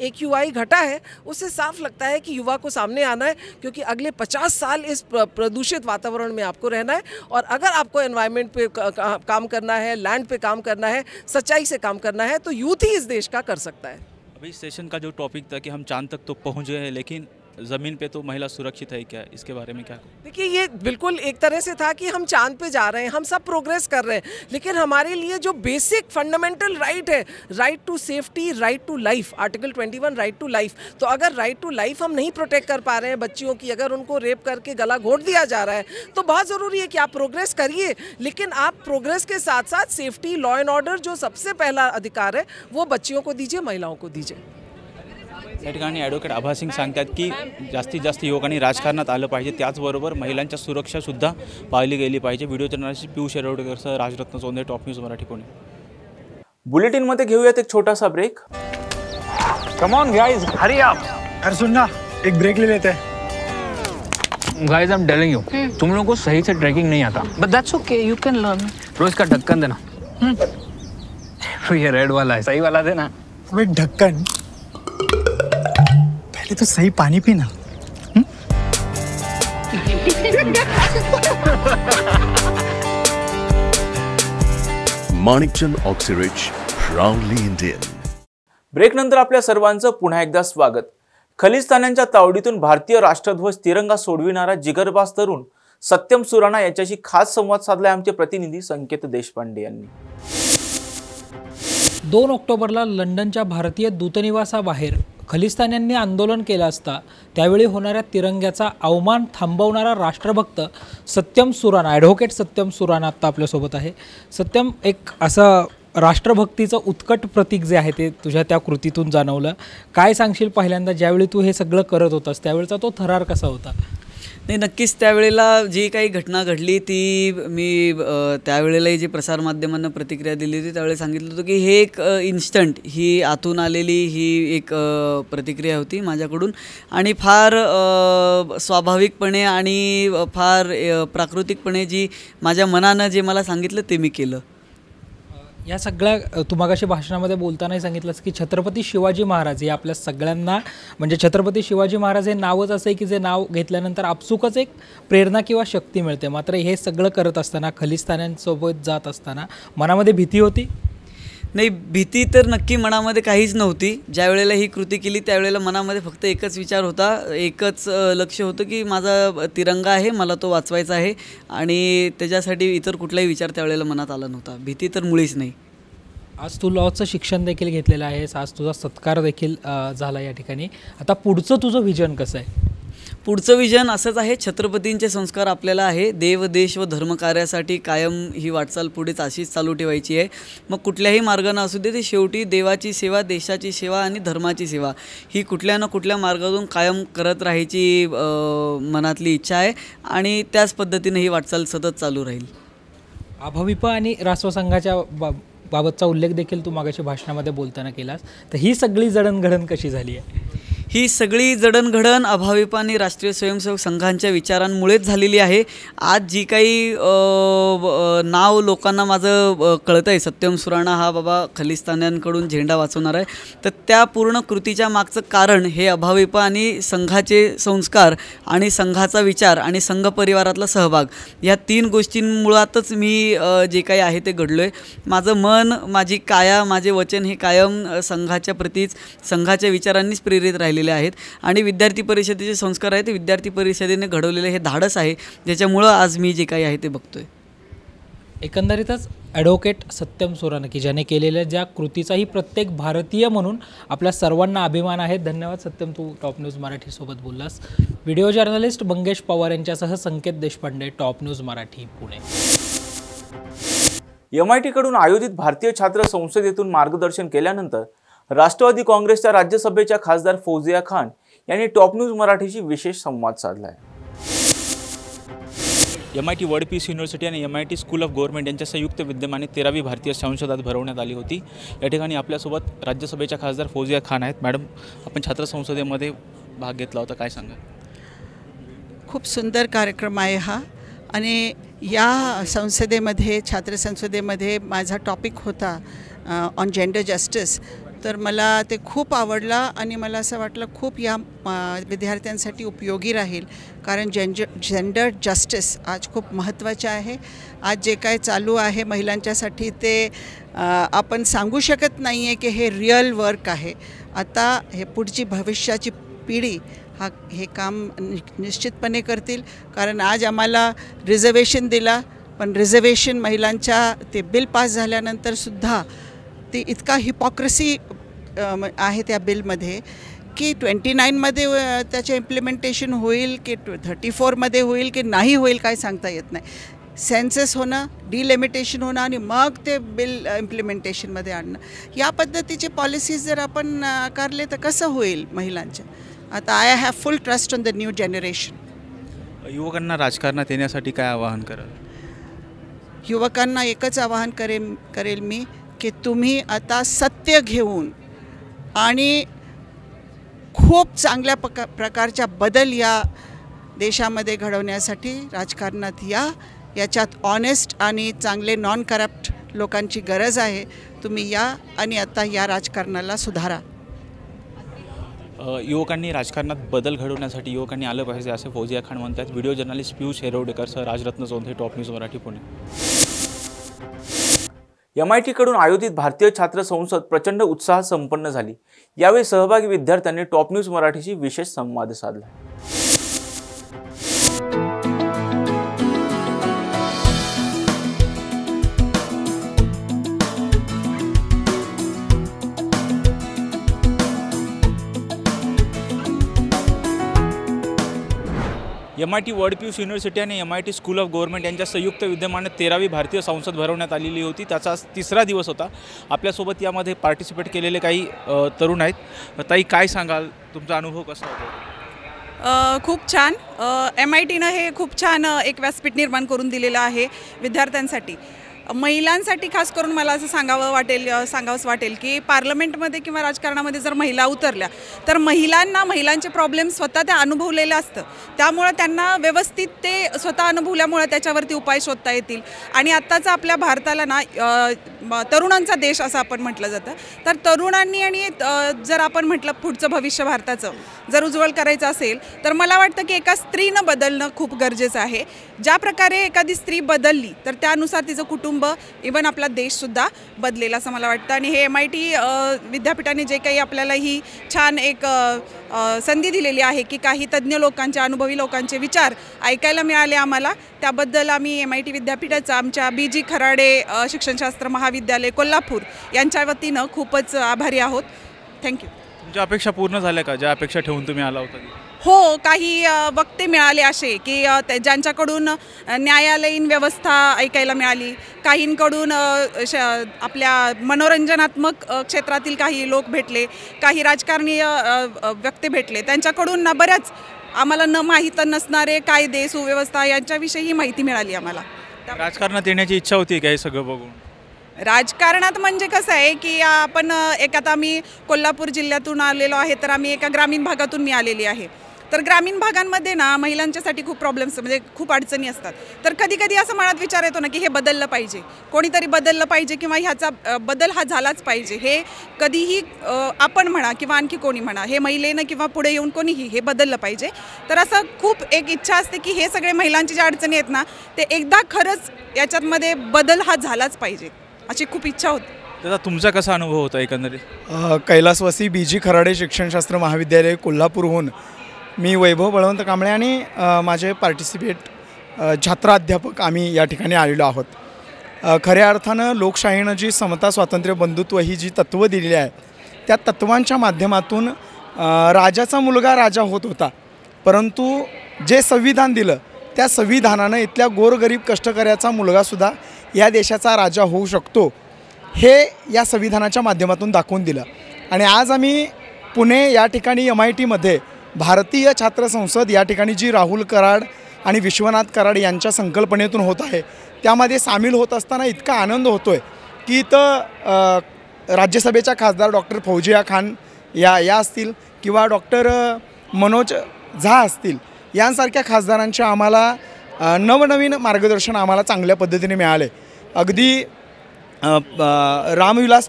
AQI घटा है. उससे साफ लगता है कि युवा को सामने आना है, क्योंकि अगले 50 साल इस प्रदूषित वातावरण में आपको रहना है. और अगर आपको एनवायरनमेंट पे काम करना है, लैंड पे काम करना है, सच्चाई से काम करना है, तो यूथ ही इस देश का कर सकता है. अभी सेशन का जो टॉपिक था कि हम चांद तक तो पहुंच गए हैं, लेकिन ज़मीन पे तो महिला सुरक्षित है क्या, इसके बारे में क्या? देखिए, ये बिल्कुल एक तरह से था कि हम चांद पे जा रहे हैं, हम सब प्रोग्रेस कर रहे हैं, लेकिन हमारे लिए जो बेसिक फंडामेंटल राइट है, right to safety, right to life, article 21 right to life, तो अगर राइट टू लाइफ हम नहीं प्रोटेक्ट कर पा रहे हैं बच्चियों की, अगर उनको रेप करके गला घोट दिया जा रहा है, तो बहुत ज़रूरी है कि आप प्रोग्रेस करिए, लेकिन आप प्रोग्रेस के साथ साथ सेफ्टी, लॉ एंड ऑर्डर जो सबसे पहला अधिकार है वो बच्चियों को दीजिए, महिलाओं को दीजिए। या ठिकाणी ॲडव्होकेट आभा सिंग सांगतात की जास्तीत जास्त युवकांनी राजकारणात आलं पाहिजे, त्याचबरोबर महिलांच्या सुरक्षासुद्धा पाळली गेली पाहिजे। व्हिडिओ जर्नलिस्ट पियुष येरवडेकरसह राजरत्न सोंदे, टॉप न्यूज मराठी, पुणे। बुलेटिनमध्ये घेऊयात एक छोटासा break. Come on guys, hurry up. यार सुन ना, एक ब्रेक ले लेते हैं। Guys I am telling you, तुम लोगों को सही से ट्रैकिंग नहीं आता, but that's okay, you can learn. रोज का ढक्कन देना। ये रेड वाला है, सही वाला देना। अबे ढक्कन, पहले तो सही पानी पीना। Manikchand Oxyrich, proudly Indian. Break नंतर आपल्या सर्वांचं पुन्हा एकदा स्वागत। खलिस्तान्यांच्या तावडीतून भारतीय राष्ट्रध्वज तिरंगा सोडविणारा जिगरबाज तरुण सत्यम सुराणा याच्याशी खास संवाद साधलाय आमचे प्रतिनिधी संकेत देशपांडे यांनी। 2 ऑक्टोबरला लंडनच्या भारतीय दूतनिवासाबाहेर खलिस्तान्यांनी आंदोलन केलं असता त्यावेळी होणाऱ्या तिरंग्याचा अवमान थांबवणारा राष्ट्रभक्त सत्यम सुराणा, ॲडव्होकेट सत्यम सुराणा आता आपल्यासोबत आहे। सत्यम, एक असं राष्ट्रभक्तीचं उत्कट प्रतीक जे आहे ते तुझ्या त्या कृतीतून जाणवलं, काय सांगशील पहिल्यांदा ज्यावेळी तू हे सगळं करत होतास त्यावेळचा तो थरार कसा होता? नाही, नक्कीच त्यावेळेला जी काही घटना घडली ती मी त्यावेळेलाही जी प्रसारमाध्यमांना प्रतिक्रिया दिली होती त्यावेळी सांगितलं होतं की हे एक इन्स्टंट, ही आतून आलेली ही एक प्रतिक्रिया होती माझ्याकडून आणि फार स्वाभाविकपणे आणि फार प्राकृतिकपणे जी माझ्या मनानं जे मला सांगितलं ते मी केलं। या सगळ्या तू मगाशी भाषणामध्ये बोलतानाही सांगितलंस की छत्रपती शिवाजी महाराज हे आपल्या सगळ्यांना, म्हणजे छत्रपती शिवाजी महाराज हे नावच असं आहे की जे नाव घेतल्यानंतर आपसुकच एक प्रेरणा किंवा शक्ती मिळते, मात्र हे सगळं करत असताना खलिस्तान्यांसोबत जात असताना मनामध्ये भीती होती? नाही, भीती तर नक्की मनामध्ये काहीच नव्हती। ज्या वेळेला ही कृती केली त्यावेळेला मनामध्ये फक्त एकच विचार होता, एकच लक्ष होतं की माझा तिरंगा आहे, मला तो वाचवायचा आहे आणि त्याच्यासाठी इतर कुठलाही विचार त्यावेळेला मनात आला नव्हता। भीती तर मुळीच नाही। आज तू लॉचं शिक्षण देखील घेतलेलं आहेस, आज तुझा सत्कार देखील झाला या ठिकाणी, आता पुढचं तुझं विजन कसं आहे? पुढचं विजन असंच आहे, छत्रपतींचे संस्कार आपल्याला आहे, देव देश व धर्मकार्यासाठी कायम ही वाटचाल पुढेच अशीच चालू ठेवायची आहे। मग कुठल्याही मार्गाने असू दे, ते शेवटी देवाची सेवा, देशाची सेवा आणि धर्माची सेवा ही कुठल्या ना कुठल्या मार्गातून कायम करत राहायची मनातली इच्छा आहे आणि त्याच पद्धतीने ही वाटचाल सतत चालू राहील। अभाविप आणि राष्ट्रसंघाच्या बाबतचा उल्लेख देखील तू मागाशी भाषणामध्ये बोलताना केलास, तर ही सगळी जडणघडण कशी झाली आहे? ही सगळी जडणघडण अभाविप आणि राष्ट्रीय स्वयंसेवक संघांच्या विचारांमुळेच झालेली आहे। आज जी काही नाव लोकांना माझं कळतं आहे, सत्यम सुराणा हा बाबा खलिस्तान्यांकडून झेंडा वाचवणार आहे, तर त्या पूर्ण कृतीच्या मागचं कारण हे अभाविप आणि संघाचे संस्कार आणि संघाचा विचार आणि संघ परिवारातला सहभाग या 3 गोष्टींमुळातच मी जे काही आहे ते घडलो आहे। माझं मन, माझी काया, माझे वचन हे कायम संघाच्या प्रतीच, संघाच्या विचारांनीच प्रेरित राहिलेले आहेत आणि विद्यार्थी परिषदेचे संस्कार आहेत ते विद्यार्थी परिषदेने घडवलेले हे धाडस आहे, ज्याच्यामुळं आज मी जे काही आहे ते बघतोय। एकंदरीतच ॲडव्होकेट सत्यम सुराणा की ज्याने केलेल्या ज्या कृतीचाही प्रत्येक भारतीय म्हणून आपल्या सर्वांना अभिमान आहे। धन्यवाद सत्यम, तू टॉप न्यूज मराठी सोबत बोललास। व्हिडिओ जर्नलिस्ट मंगेश पवार यांच्यासह Sanket Deshpande, top news Marathi, Pune. MIT कडून आयोजित भारतीय छात्र संसदेतून मार्गदर्शन केल्यानंतर राष्ट्रवादी काँग्रेसच्या राज्यसभेच्या खासदार फौजिया खान यांनी टॉप न्यूज मराठीशी विशेष संवाद साधला आहे। MIT वर्ल्ड पीस युनिव्हर्सिटी आणि MIT स्कूल ऑफ गव्हर्नमेंट यांच्या संयुक्त विद्यमाने 13वी भारतीय संसदात भरवण्यात आली होती। या ठिकाणी आपल्यासोबत राज्यसभेच्या खासदार फौजिया खान आहेत। मॅडम, आपण छात्र संसदेमध्ये भाग घेतला होता, काय सांगा? खूप सुंदर कार्यक्रम आहे हा आणि या संसदेमध्ये, छात्र संसदेमध्ये माझा टॉपिक होता ऑन जेंडर जस्टिस, तर मला ते खूप आवडला आणि मला असं वाटलं खूप या विद्यार्थ्यांसाठी उपयोगी राहील, कारण जेंडर जस्टिस आज खूप महत्त्वाचे आहे। आज जे काय चालू आहे महिलांच्यासाठी ते आपण सांगू शकत नाही आहे की हे रिअल वर्क आहे। आता हे पुढची भविष्याची पिढी हे काम निश्चितपणे करतील, कारण आज आम्हाला रिझर्वेशन दिला, पण रिझर्वेशन महिलांच्या ते बिल पास झाल्यानंतरसुद्धा ते इतका हिपॉक्रेसी आहे त्या बिलमध्ये की 29मध्ये त्याचे इम्प्लिमेंटेशन होईल की 34मध्ये होईल की नाही होईल काय सांगता येत नाही. सेन्सस होणं, डिलिमिटेशन होणं आणि मग ते बिल इम्प्लिमेंटेशनमध्ये आणणं, या पद्धतीचे पॉलिसीज जर आपण आकारले तर कसं होईल महिलांच्या. आता I have full trust on the new generation. युवकांना राजकारणात येण्यासाठी काय आवाहन कराल? युवकांना एकच आवाहन करेल मी की तुम्ही आता सत्य घेऊन आणि खूप चांगल्या प्रकारच्या बदल या देशामध्ये घडवण्यासाठी राजकारणात या. याच्यात ऑनेस्ट आणि चांगले नॉन करप्ट लोकांची गरज आहे. तुम्ही या आणि आता या राजकारणाला सुधारा. युवकांनी राजकारणात बदल घडवण्यासाठी युवकांनी आलं पाहिजे असे फौजिया खान म्हणतात. Video journalist Piyush Herwadekar, Rajratna Jondhe, top news Marathi, Pune. MIT कडून आयोजित भारतीय छात्र संसद प्रचंड उत्साहात संपन्न झाली. यावेळी सहभागी विद्यार्थ्यांनी टॉप न्यूज मराठीशी विशेष संवाद साधला. MIT वर्ल्ड पीस युनिव्हर्सिटी आणि MIT स्कूल ऑफ गव्हर्नमेंट यांच्या संयुक्त विद्यमाने 13वी भारतीय संसद भरवण्यात आलेली होती. त्याचा आज 3रा दिवस होता. आपल्यासोबत यामध्ये पार्टिसिपेट केलेले काही तरुण आहेत. ताई, काय सांगाल, तुमचा अनुभव कसा होता? खूप छान. MITनं हे खूप छान एक व्यासपीठ निर्माण करून दिलेलं आहे विद्यार्थ्यांसाठी. महिलांसाठी खास करून मला असं सांगावंसं वाटेल की पार्लमेंटमध्ये किंवा राजकारणामध्ये जर महिला उतरल्या तर महिलांचे प्रॉब्लेम स्वतः त्या अनुभवलेलं असतं. त्यामुळं त्यांना व्यवस्थित ते स्वतः अनुभवल्यामुळं त्याच्यावरती उपाय शोधता येतील. आणि आत्ताचा आपल्या भारताला ना तरुणांचा देश असं आपण म्हटलं जातं. तर तरुणांनी आणि जर आपण म्हटलं पुढचं भविष्य भारताचं जर उज्ज्वल करायचं असेल तर मला वाटतं की एका स्त्रीनं बदलणं खूप गरजेचं आहे. ज्या प्रकारे एखादी स्त्री बदलली तर त्यानुसार तिचं कुटुंब, इवन आपला देशसुद्धा बदलेल असं मला वाटतं. आणि हे MIT विद्यापीठाने जे काही आपल्याला ही छान एक संधी दिलेली आहे की काही तज्ज्ञ लोकांचे, अनुभवी लोकांचे विचार ऐकायला मिळाले आम्हाला, त्याबद्दल आम्ही MIT विद्यापीठाचं आमच्या BG खराडे शिक्षणशास्त्र महाविद्यालय कोल्हापूर यांच्या वतीनं खूपच आभारी आहोत. थँक्यू. तुमच्या अपेक्षा पूर्ण झाल्या का, ज्या अपेक्षा ठेवून तुम्ही आला होता? हो, काही वक्ते मिळाले असे की ज्यांच्याकडून न्यायालयीन व्यवस्था ऐकायला मिळाली, काहींकडून आपल्या मनोरंजनात्मक क्षेत्रातील काही लोक भेटले, काही राजकारणी वक्ते भेटले. त्यांच्याकडून ना बऱ्याच आम्हाला माहीत नसणारे कायदे, सुव्यवस्था यांच्याविषयी माहिती मिळाली आम्हाला. राजकारणात येण्याची इच्छा होती का हे सगळं बघून? राजकारणात म्हणजे कसं आहे की आपण आता आम्ही कोल्हापूर जिल्ह्यातून आलेलो आहे, तर आम्ही एका ग्रामीण भागातून मी आलेली आहे. तर ग्रामीण भागांमध्ये ना महिलांच्यासाठी खूप प्रॉब्लेम्स, म्हणजे खूप अडचणी असतात. तर कधी कधी असं मनात विचार येतो ना की हे बदललं पाहिजे, कोणीतरी बदललं पाहिजे किंवा ह्याचा बदल हा झालाच पाहिजे. हे कधीही आपण म्हणा किंवा आणखी कोणी म्हणा, हे महिलेनं किंवा पुढे येऊन कोणीही हे बदललं पाहिजे. तर असं खूप एक इच्छा असते की हे सगळे महिलांची ज्या अडचणी आहेत ना ते एकदा खरंच याच्यामध्ये बदल हा झालाच पाहिजे अशी खूप इच्छा होती. त्याचा तुमचा कसा अनुभव होता एकंदरीत? कैलासवासी BG खराडे शिक्षणशास्त्र महाविद्यालय कोल्हापूरहून मी वैभव बळवंत कांबळे आणि माझे छात्र अध्यापक आम्ही या ठिकाणी आलेलो आहोत. खऱ्या अर्थानं लोकशाहीनं जी समता, स्वातंत्र्य, बंधुत्व ही जी तत्त्वं दिलेली आहेत त्या तत्त्वांच्या माध्यमातून राजाचा मुलगा राजा होत होता, परंतु जे संविधान दिलं त्या संविधानानं इथल्या गोरगरीब कष्टकऱ्याचा मुलगासुद्धा या देशाचा राजा होऊ शकतो हे या संविधानाच्या माध्यमातून दाखवून दिलं. आणि आज आम्ही पुणे या ठिकाणी MITमध्ये भारतीय छात्र संसद या ठिकाणी जी राहुल कराड आणि विश्वनाथ कराड यांच्या संकल्पनेतून होत आहे त्यामध्ये सामील होत असताना इतका आनंद होतो आहे की इथं राज्यसभेच्या खासदार डॉक्टर फौजिया खान या असतील किंवा डॉक्टर मनोज झा असतील, यांसारख्या खासदारांचे आम्हाला नवनवीन मार्गदर्शन आम्हाला चांगल्या पद्धतीने मिळाले. अगदी रामविलास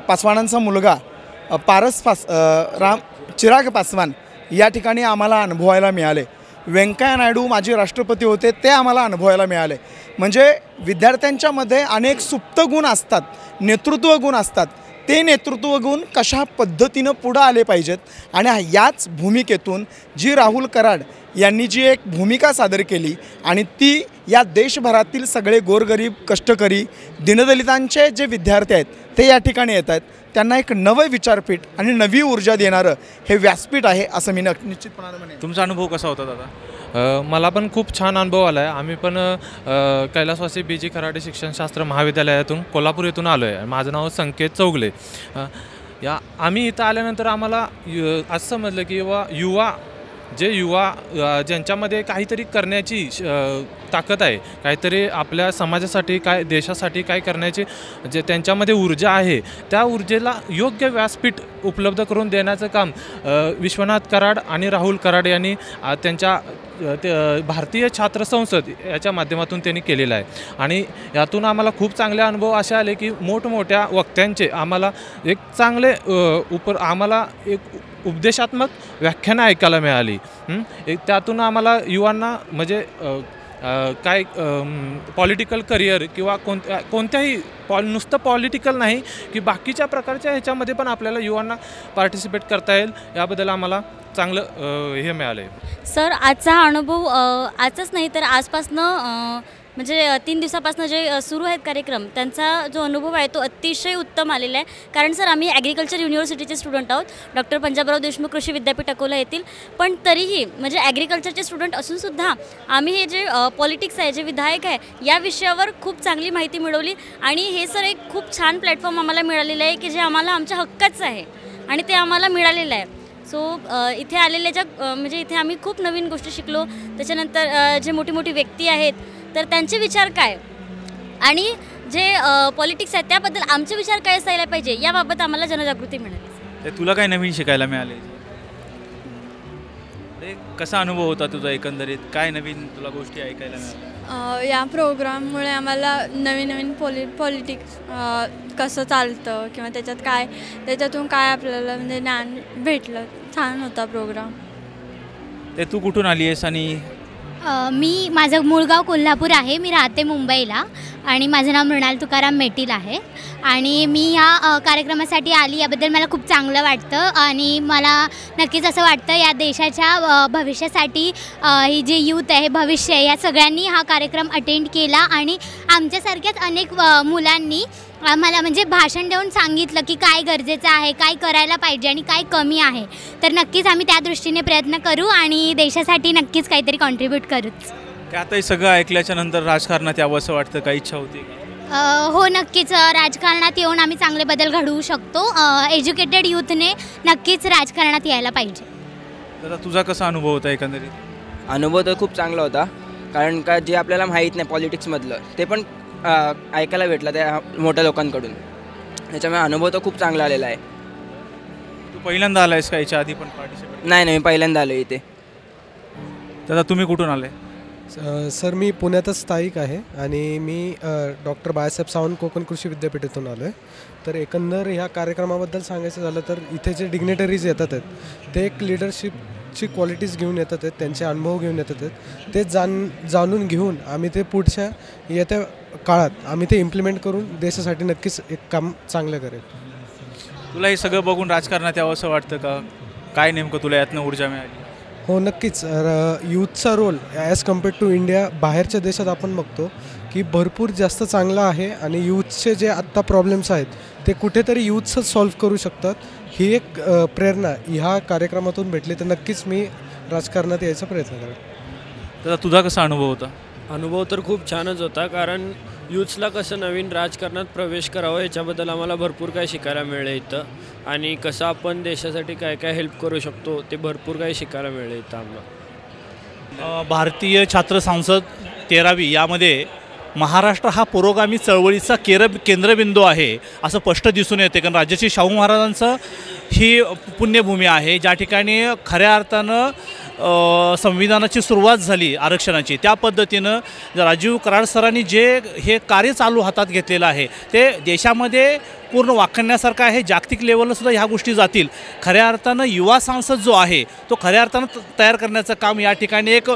पासवानांचा मुलगा चिराग पासवान या ठिकाणी आम्हाला अनुभवायला मिळाले. व्यंकय्या नायडू माजी राष्ट्रपती होते, ते आम्हाला अनुभवायला मिळाले. म्हणजे विद्यार्थ्यांच्यामध्ये अनेक सुप्त गुण असतात, नेतृत्व गुण असतात, ते नेतृत्व घेऊन कशा पद्धतीनं पुढं आले पाहिजेत आणि याच भूमिकेतून जी राहुल कराड यांनी जी एक भूमिका सादर केली आणि ती या देशभरातील सगळे गोरगरीब कष्टकरी दीनदलितांचे जे विद्यार्थी आहेत ते या ठिकाणी येत आहेत, त्यांना एक नवं विचारपीठ आणि नवी ऊर्जा देणारं हे व्यासपीठ आहे असं मी निश्चितपणाने म्हणेन. तुमचा अनुभव कसा होता दादा? मला पण खूप छान अनुभव आला आहे. आम्ही पण कैलासवासी BG खराडे शिक्षणशास्त्र महाविद्यालयातून कोल्हापूर येथून आलो आहे. माझं नाव संकेत चौगले. आम्ही इथं आल्यानंतर आम्हाला असं समजलं की युवा ज्यांच्यामध्ये काहीतरी करण्याची ताकद आहे, काहीतरी आपल्या समाजासाठी काय देशासाठी काय करण्याची जे त्यांच्यामध्ये ऊर्जा आहे, त्या ऊर्जेला योग्य व्यासपीठ उपलब्ध करून देण्याचं काम विश्वनाथ कराड आणि राहुल कराड यांनी त्यांच्या भारतीय छात्र संसद याच्या माध्यमातून त्यांनी केलेलं आहे. आणि यातून आम्हाला खूप चांगले अनुभव असे आले की मोठमोठ्या वक्त्यांचे आम्हाला एक चांगले आम्हाला एक उपदेशात्मक व्याख्यानं ऐकायला मिळाली. त्यातून आम्हाला युवांना म्हणजे काय पॉलिटिकल करिअर किंवा कोणत्याही नुसतं पॉलिटिकल नाही की बाकीच्या प्रकारच्या ह्याच्यामध्ये पण आपल्याला युवांना पार्टिसिपेट करता येईल, याबद्दल आम्हाला चांगलं हे मिळालं आहे. सर, आजचा हा अनुभव आजच नाही तर आजपासनं म्हणजे 3 दिवसापासून जे सुरू आहेत कार्यक्रम, त्यांचा जो अनुभव आहे तो अतिशय उत्तम आलेला आहे. कारण सर आम्ही ॲग्रिकल्चर युनिव्हर्सिटीचे स्टुडंट आहोत, डॉक्टर पंजाबराव देशमुख कृषी विद्यापीठ अकोला येथील. पण तरीही म्हणजे ॲग्रिकल्चरचे स्टुडंट असूनसुद्धा आम्ही हे जे पॉलिटिक्स आहे, जे विधायक आहे, या विषयावर खूप चांगली माहिती मिळवली. आणि हे सर एक खूप छान प्लॅटफॉर्म आम्हाला मिळालेलं आहे की जे आम्हाला आमच्या हक्काचं आहे आणि ते आम्हाला मिळालेलं आहे. सो इथे आलेल्या म्हणजे इथे आम्ही खूप नवीन गोष्टी शिकलो. त्याच्यानंतर जे मोठी मोठी व्यक्ती आहेत तर त्यांचे विचार काय आणि जे पॉलिटिक्स आहे त्याबद्दल आमचे विचार काय असायला पाहिजे याबाबत आम्हाला जनजागृती मिळाली. तुला काय नवीन शिकायला मिळाले? कसा अनुभव होता तुझा एकंदरीत? काय नवीन तुला गोष्टी ऐकायला मिळाल्या? या प्रोग्राममुळे आम्हाला नवीन नवीन पॉलिटिक्स कसं चालतं किंवा त्याच्यातून काय आपल्याला म्हणजे ज्ञान भेटलं. छान होता प्रोग्राम. तू कुठून आली आहेस? आणि माझं मूळ गाव कोल्हापूर आहे, मी राहते मुंबईला आणि माझं नाव मृणाल तुकाराम मेटील आहे. आणि मी ह्या कार्यक्रमासाठी आली याबद्दल मला खूप चांगलं वाटतं. आणि मला नक्कीच असं वाटतं या देशाच्या भविष्यासाठी ही जी यूथ आहे, भविष्य आहे, या सगळ्यांनी हा कार्यक्रम अटेंड केला. आणि आमच्यासारख्याच अनेक मुलांनी आम्हाला म्हणजे भाषण देऊन सांगितलं की काय गरजेचं आहे, काय करायला पाहिजे आणि काय कमी आहे. तर नक्कीच आम्ही त्या दृष्टीने प्रयत्न करू आणि देशासाठी नक्कीच काहीतरी कॉन्ट्रीब्यूट करूच. आता हे सगळं ऐकल्याच्या नंतर राजकारणात यावं असं वाटतं? काही इच्छा होती? हो, नक्कीच राजकारणात येऊन आम्ही चांगले बदल घडवू शकतो. एज्युकेटेड यूथने नक्कीच राजकारणात यायला पाहिजे. दादा, तुझा कसा अनुभव होता एकंदरीत? अनुभव तर खूप चांगला होता, कारण का जे आपल्याला माहीत नाही पॉलिटिक्समधलं ते पण ऐकायला भेटलं त्या मोठ्या लोकांकडून. त्याच्यामुळे अनुभव तर खूप चांगला आलेला आहे. तू पहिल्यांदा आला आहेस का याच्या आधी पण पार्टिसिपेट? नाही, मी पहिल्यांदा आलो इथे. दादा, तुम्ही कुठून आले? सर, मी पुण्यातच स्थायिक आहे आणि मी डॉक्टर बाळासाहेब सावंत कोकण कृषी विद्यापीठातून आलो आहे. तर एकंदर ह्या कार्यक्रमाबद्दल सांगायचं झालं तर इथे जे डिग्नेटरीज येतात आहेत ते एक लिडरशिपची क्वालिटीज घेऊन येतात आहेत, त्यांचे अनुभव घेऊन येतात आहेत. ते जाणून घेऊन आम्ही ते पुढच्या येत्या काळात आम्ही ते इम्प्लिमेंट करून देशासाठी नक्कीच एक काम चांगलं करेल. तुला हे सगळं बघून राजकारणात यावं असं वाटतं का? काय नेमकं तुला यातनं ऊर्जा मिळाली? हो, नक्कीच. यूथचा role as compared to India बाहेरच्या देशात आपण बघतो की भरपूर जास्त चांगला आहे. आणि यूथचे जे आत्ता प्रॉब्लेम्स आहेत ते कुठेतरी यूथच सॉल्व्ह करू शकतात. ही एक प्रेरणा ह्या कार्यक्रमातून भेटली तर नक्कीच मी राजकारणात यायचा प्रयत्न करेन. तर तुझा कसा अनुभव होता? अनुभव तर खूप छानच होता, कारण यूथ्सला कसं नवीन राजकारणात प्रवेश करावं याच्याबद्दल आम्हाला भरपूर काही शिकायला मिळेल इथं. आणि कसं आपण देशासाठी काय काय हेल्प करू शकतो ते भरपूर काही शिकायला मिळेल इथं आम्हाला. भारतीय छात्र संसद 13वी यामध्ये महाराष्ट्र हा पुरोगामी चळवळीचा केंद्रबिंदू आहे असं स्पष्ट दिसून येते. कारण राजर्षी शाहू महाराजांचं ही पुण्यभूमी आहे ज्या ठिकाणी खऱ्या अर्थानं संविधानाची सुरुवात झाली आरक्षणाची. त्या पद्धतीनं राजीव कराड सरांनी जे हे कार्य चालू हातात घेतलेलं आहे ते देशामध्ये पूर्ण वाखाणण्यासारखं आहे. जागतिक लेवलला सुद्धा ह्या गोष्टी जातील. खऱ्या अर्थानं युवा सांसद जो आहे तो खऱ्या अर्थानं तयार करण्याचं काम या ठिकाणी एक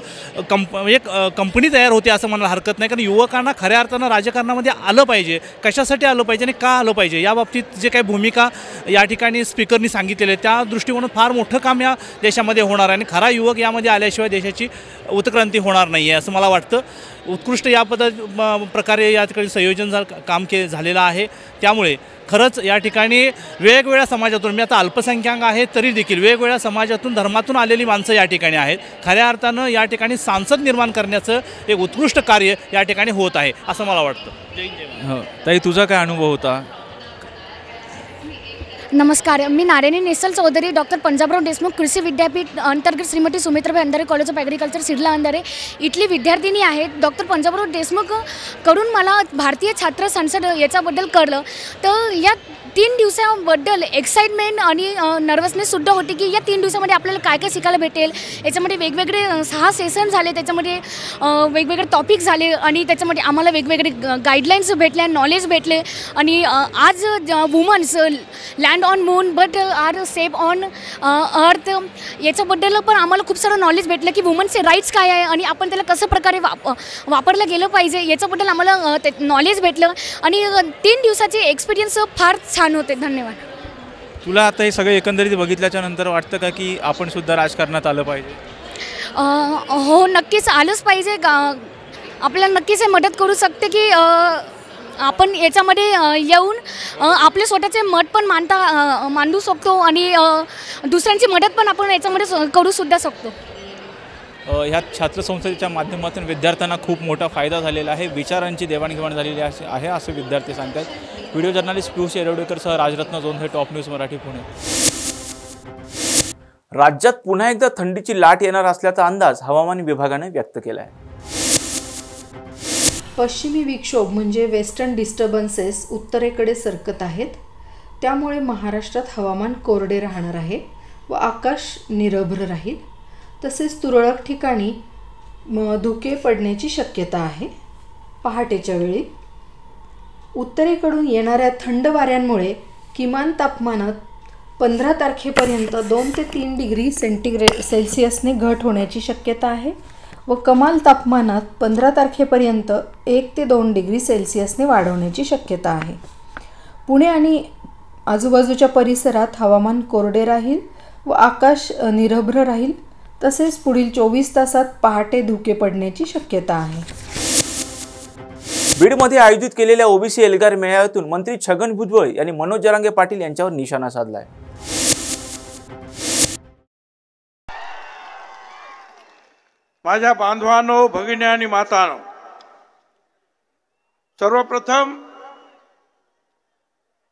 कंपनी तयार होते असं म्हणायला हरकत नाही. कारण युवकांना खऱ्या अर्थानं राजकारणामध्ये आलं पाहिजे. कशासाठी आलं पाहिजे आणि का आलं पाहिजे या बाबतीत जे काही भूमिका या ठिकाणी स्पीकरनी सांगितलेली आहे त्या दृष्टिकोनातून फार मोठं काम या देशामध्ये होणार आहे आणि खरा युवक यामध्ये आल्याशिवाय देशाची उत्क्रांती होणार नाही आहे असं मला वाटतं. उत्कृष्ट या प्रकारे या ठिकाणी संयोजन काम झालेलं आहे. त्यामुळे खरंच या ठिकाणी वेगवेगळ्या समाजातून, मी आता अल्पसंख्याक आहे तरी देखील वेगवेगळ्या समाजातून धर्मातून आलेली माणसं या ठिकाणी आहेत. खऱ्या अर्थानं या ठिकाणी सांसद निर्माण करण्याचं एक उत्कृष्ट कार्य या ठिकाणी होत आहे असं मला वाटतं. हो ताई, तुझा काय अनुभव होता? नमस्कार, मी नारायणी नेसल चौधरी, डॉक्टर पंजाबराव देशमुख कृषी विद्यापीठ अंतर्गत श्रीमती सुमित्राबाई अंधारे कॉलेज ऑफ ॲग्रिकल्चर सिडला अंधारे इथली विद्यार्थिनी आहे. डॉक्टर पंजाबराव देशमुख कडून मला भारतीय छात्र संसद याच्याबद्दल कळलं. तर या 3 दिवसाबद्दल एक्साइटमेंट आणि नर्वसनेससुद्धा होती की या 3 दिवसामध्ये आपल्याला काय काय शिकायला भेटेल. याच्यामध्ये वेगवेगळे 6 सेशन झाले, त्याच्यामध्ये वेगवेगळे टॉपिक झाले आणि त्याच्यामध्ये आम्हाला वेगवेगळे गाईडलाईन्स भेटल्या, नॉलेज भेटले. आणि आज women's land on moon but are safe on earth याच्याबद्दल पण आम्हाला खूप सारं नॉलेज भेटलं की वुमन्सचे राईट्स काय आहे आणि आपण त्याला कसं प्रकारे वापरलं गेलं पाहिजे याच्याबद्दल आम्हाला नॉलेज भेटलं. आणि 3 दिवसाचे एक्सपिरियन्स फार छान होते. धन्यवाद. तुला आता हे सगळं एकंदरीत बघितल्याच्या नंतर वाटतं का की आपण सुद्धा राजकारणात आलं पाहिजे? हो, नक्कीच आलंच पाहिजे. आपल्याला नक्कीच हे मदत करू शकते की आपण याच्यामध्ये येऊन आपले स्वतःचे मत पण मांडू शकतो आणि दुसऱ्यांची मदत पण आपण याच्यामध्ये करू सुद्धा शकतो. ह्या छात्र संसदेच्या माध्यमातून विद्यार्थ्यांना खूप मोठा फायदा झालेला आहे. विचारांची देवाणघेवाण झालेली आहे असे विद्यार्थी सांगतात. व्हिडिओ जर्नलिस्ट पियुष येरवडेकरसह राजरत्न जोंधळे, टॉप न्यूज मराठी, पुणे. राज्यात पुन्हा एकदा थंडीची लाट येणार असल्याचा अंदाज हवामान विभागाने व्यक्त केला आहे. पश्चिमी विक्षोभ म्हणजे वेस्टर्न डिस्टर्बन्सेस उत्तरेकडे सरकत आहेत. त्यामुळे महाराष्ट्रात हवामान कोरडे राहणार आहे व आकाश निरभ्र राहील. तसेच तुरळक ठिकाणी धुके पडण्याची शक्यता आहे. पहाटेच्या वेळी उत्तरेकडून येणाऱ्या थंड वाऱ्यांमुळे किमान तापमानात 15 तारखेपर्यंत 2 ते 3 डिग्री सेल्सिअसने घट होण्याची शक्यता आहे व कमाल तापमानात 15 तारखेपर्यंत 1 ते 2 डिग्री सेल्सिअसने वाढवण्याची शक्यता आहे. पुणे आणि आजूबाजूच्या परिसरात हवामान कोरडे राहील व आकाश निरभ्र राहील. तसेच पुढील 24 तासात पहाटे धुके पडण्याची शक्यता आहे. बीडमध्ये आयोजित केलेल्या ओबीसी एल्गार मेळाव्यातून मंत्री छगन भुजबळ यांनी मनोज जरांगे पाटील यांच्यावर निशाणा साधलाय. माझ्या बांधवांनो, भगिनी आणि मातांनो, सर्वप्रथम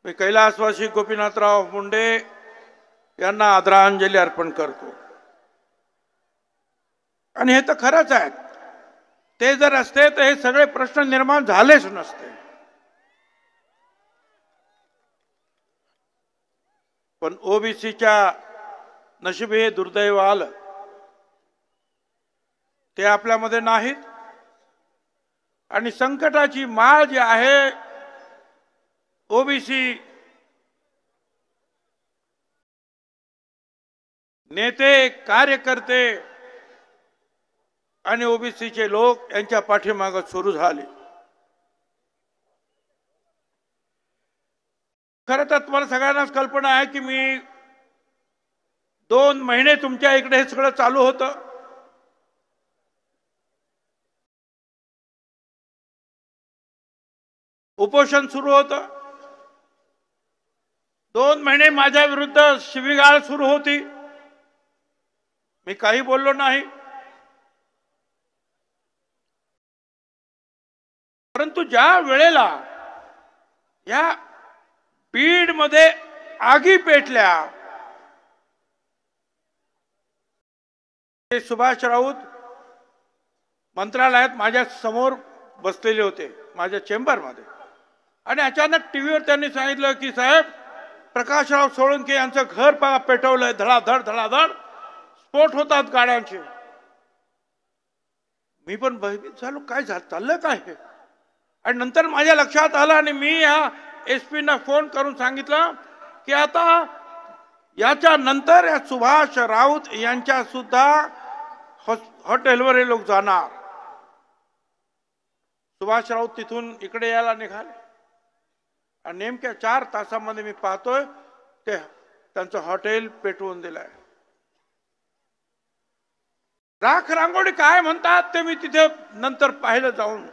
मी कैलासवासी गोपीनाथराव मुंडे यांना आदरांजली अर्पण करतो. आणि हे तर खरंच आहे, ते जर असते तर हे सगळे प्रश्न निर्माण झालेच नसते. पण ओबीसीच्या नशिबी हे दुर्दैव आलं, ते आपल्यामध्ये नाहीत. आणि संकटाची माळ जी आहे ओबीसी नेते, कार्यकर्ते आणि ओबीसीचे लोक यांच्या पाठीमागे सुरू झाले. खरं तर तुम्हाला सगळ्यांनाच कल्पना आहे की मी 2 महिने तुमच्या इकडे हे सगळं चालू होतं. उपोषण सुरू होतं. 2 महिने माझ्या विरुद्ध शिवीगाळ सुरू होती. मी काही बोललो नाही. परंतु ज्या वेळेला या बीडमध्ये आगी पेटल्या, सुभाष राऊत मंत्रालयात माझ्या समोर बसलेले होते, माझ्या चेंबरमध्ये. आणि अचानक टीव्हीवर त्यांनी सांगितलं की साहेब, प्रकाशराव सोळंके यांचं घर पेटवलंय, धडाधड धडाधड स्फोट होतात गाड्यांचे. मी पण भयभीत झालो, काय चाललं काय हे. आणि नंतर माझ्या लक्षात आलं आणि मी या SP-ना फोन करून सांगितलं की आता याच्या नंतर या सुभाष राऊत यांच्या सुद्धा हॉटेलवर हे लोक जाणार. सुभाष राऊत तिथून इकडे यायला निघाले आणि नेमक्या 4 तासामध्ये मी पाहतोय ते त्यांचं हॉटेल पेटवून दिलंय. राख रांगोळी काय म्हणतात ते मी तिथे नंतर पाहिलं जाऊन.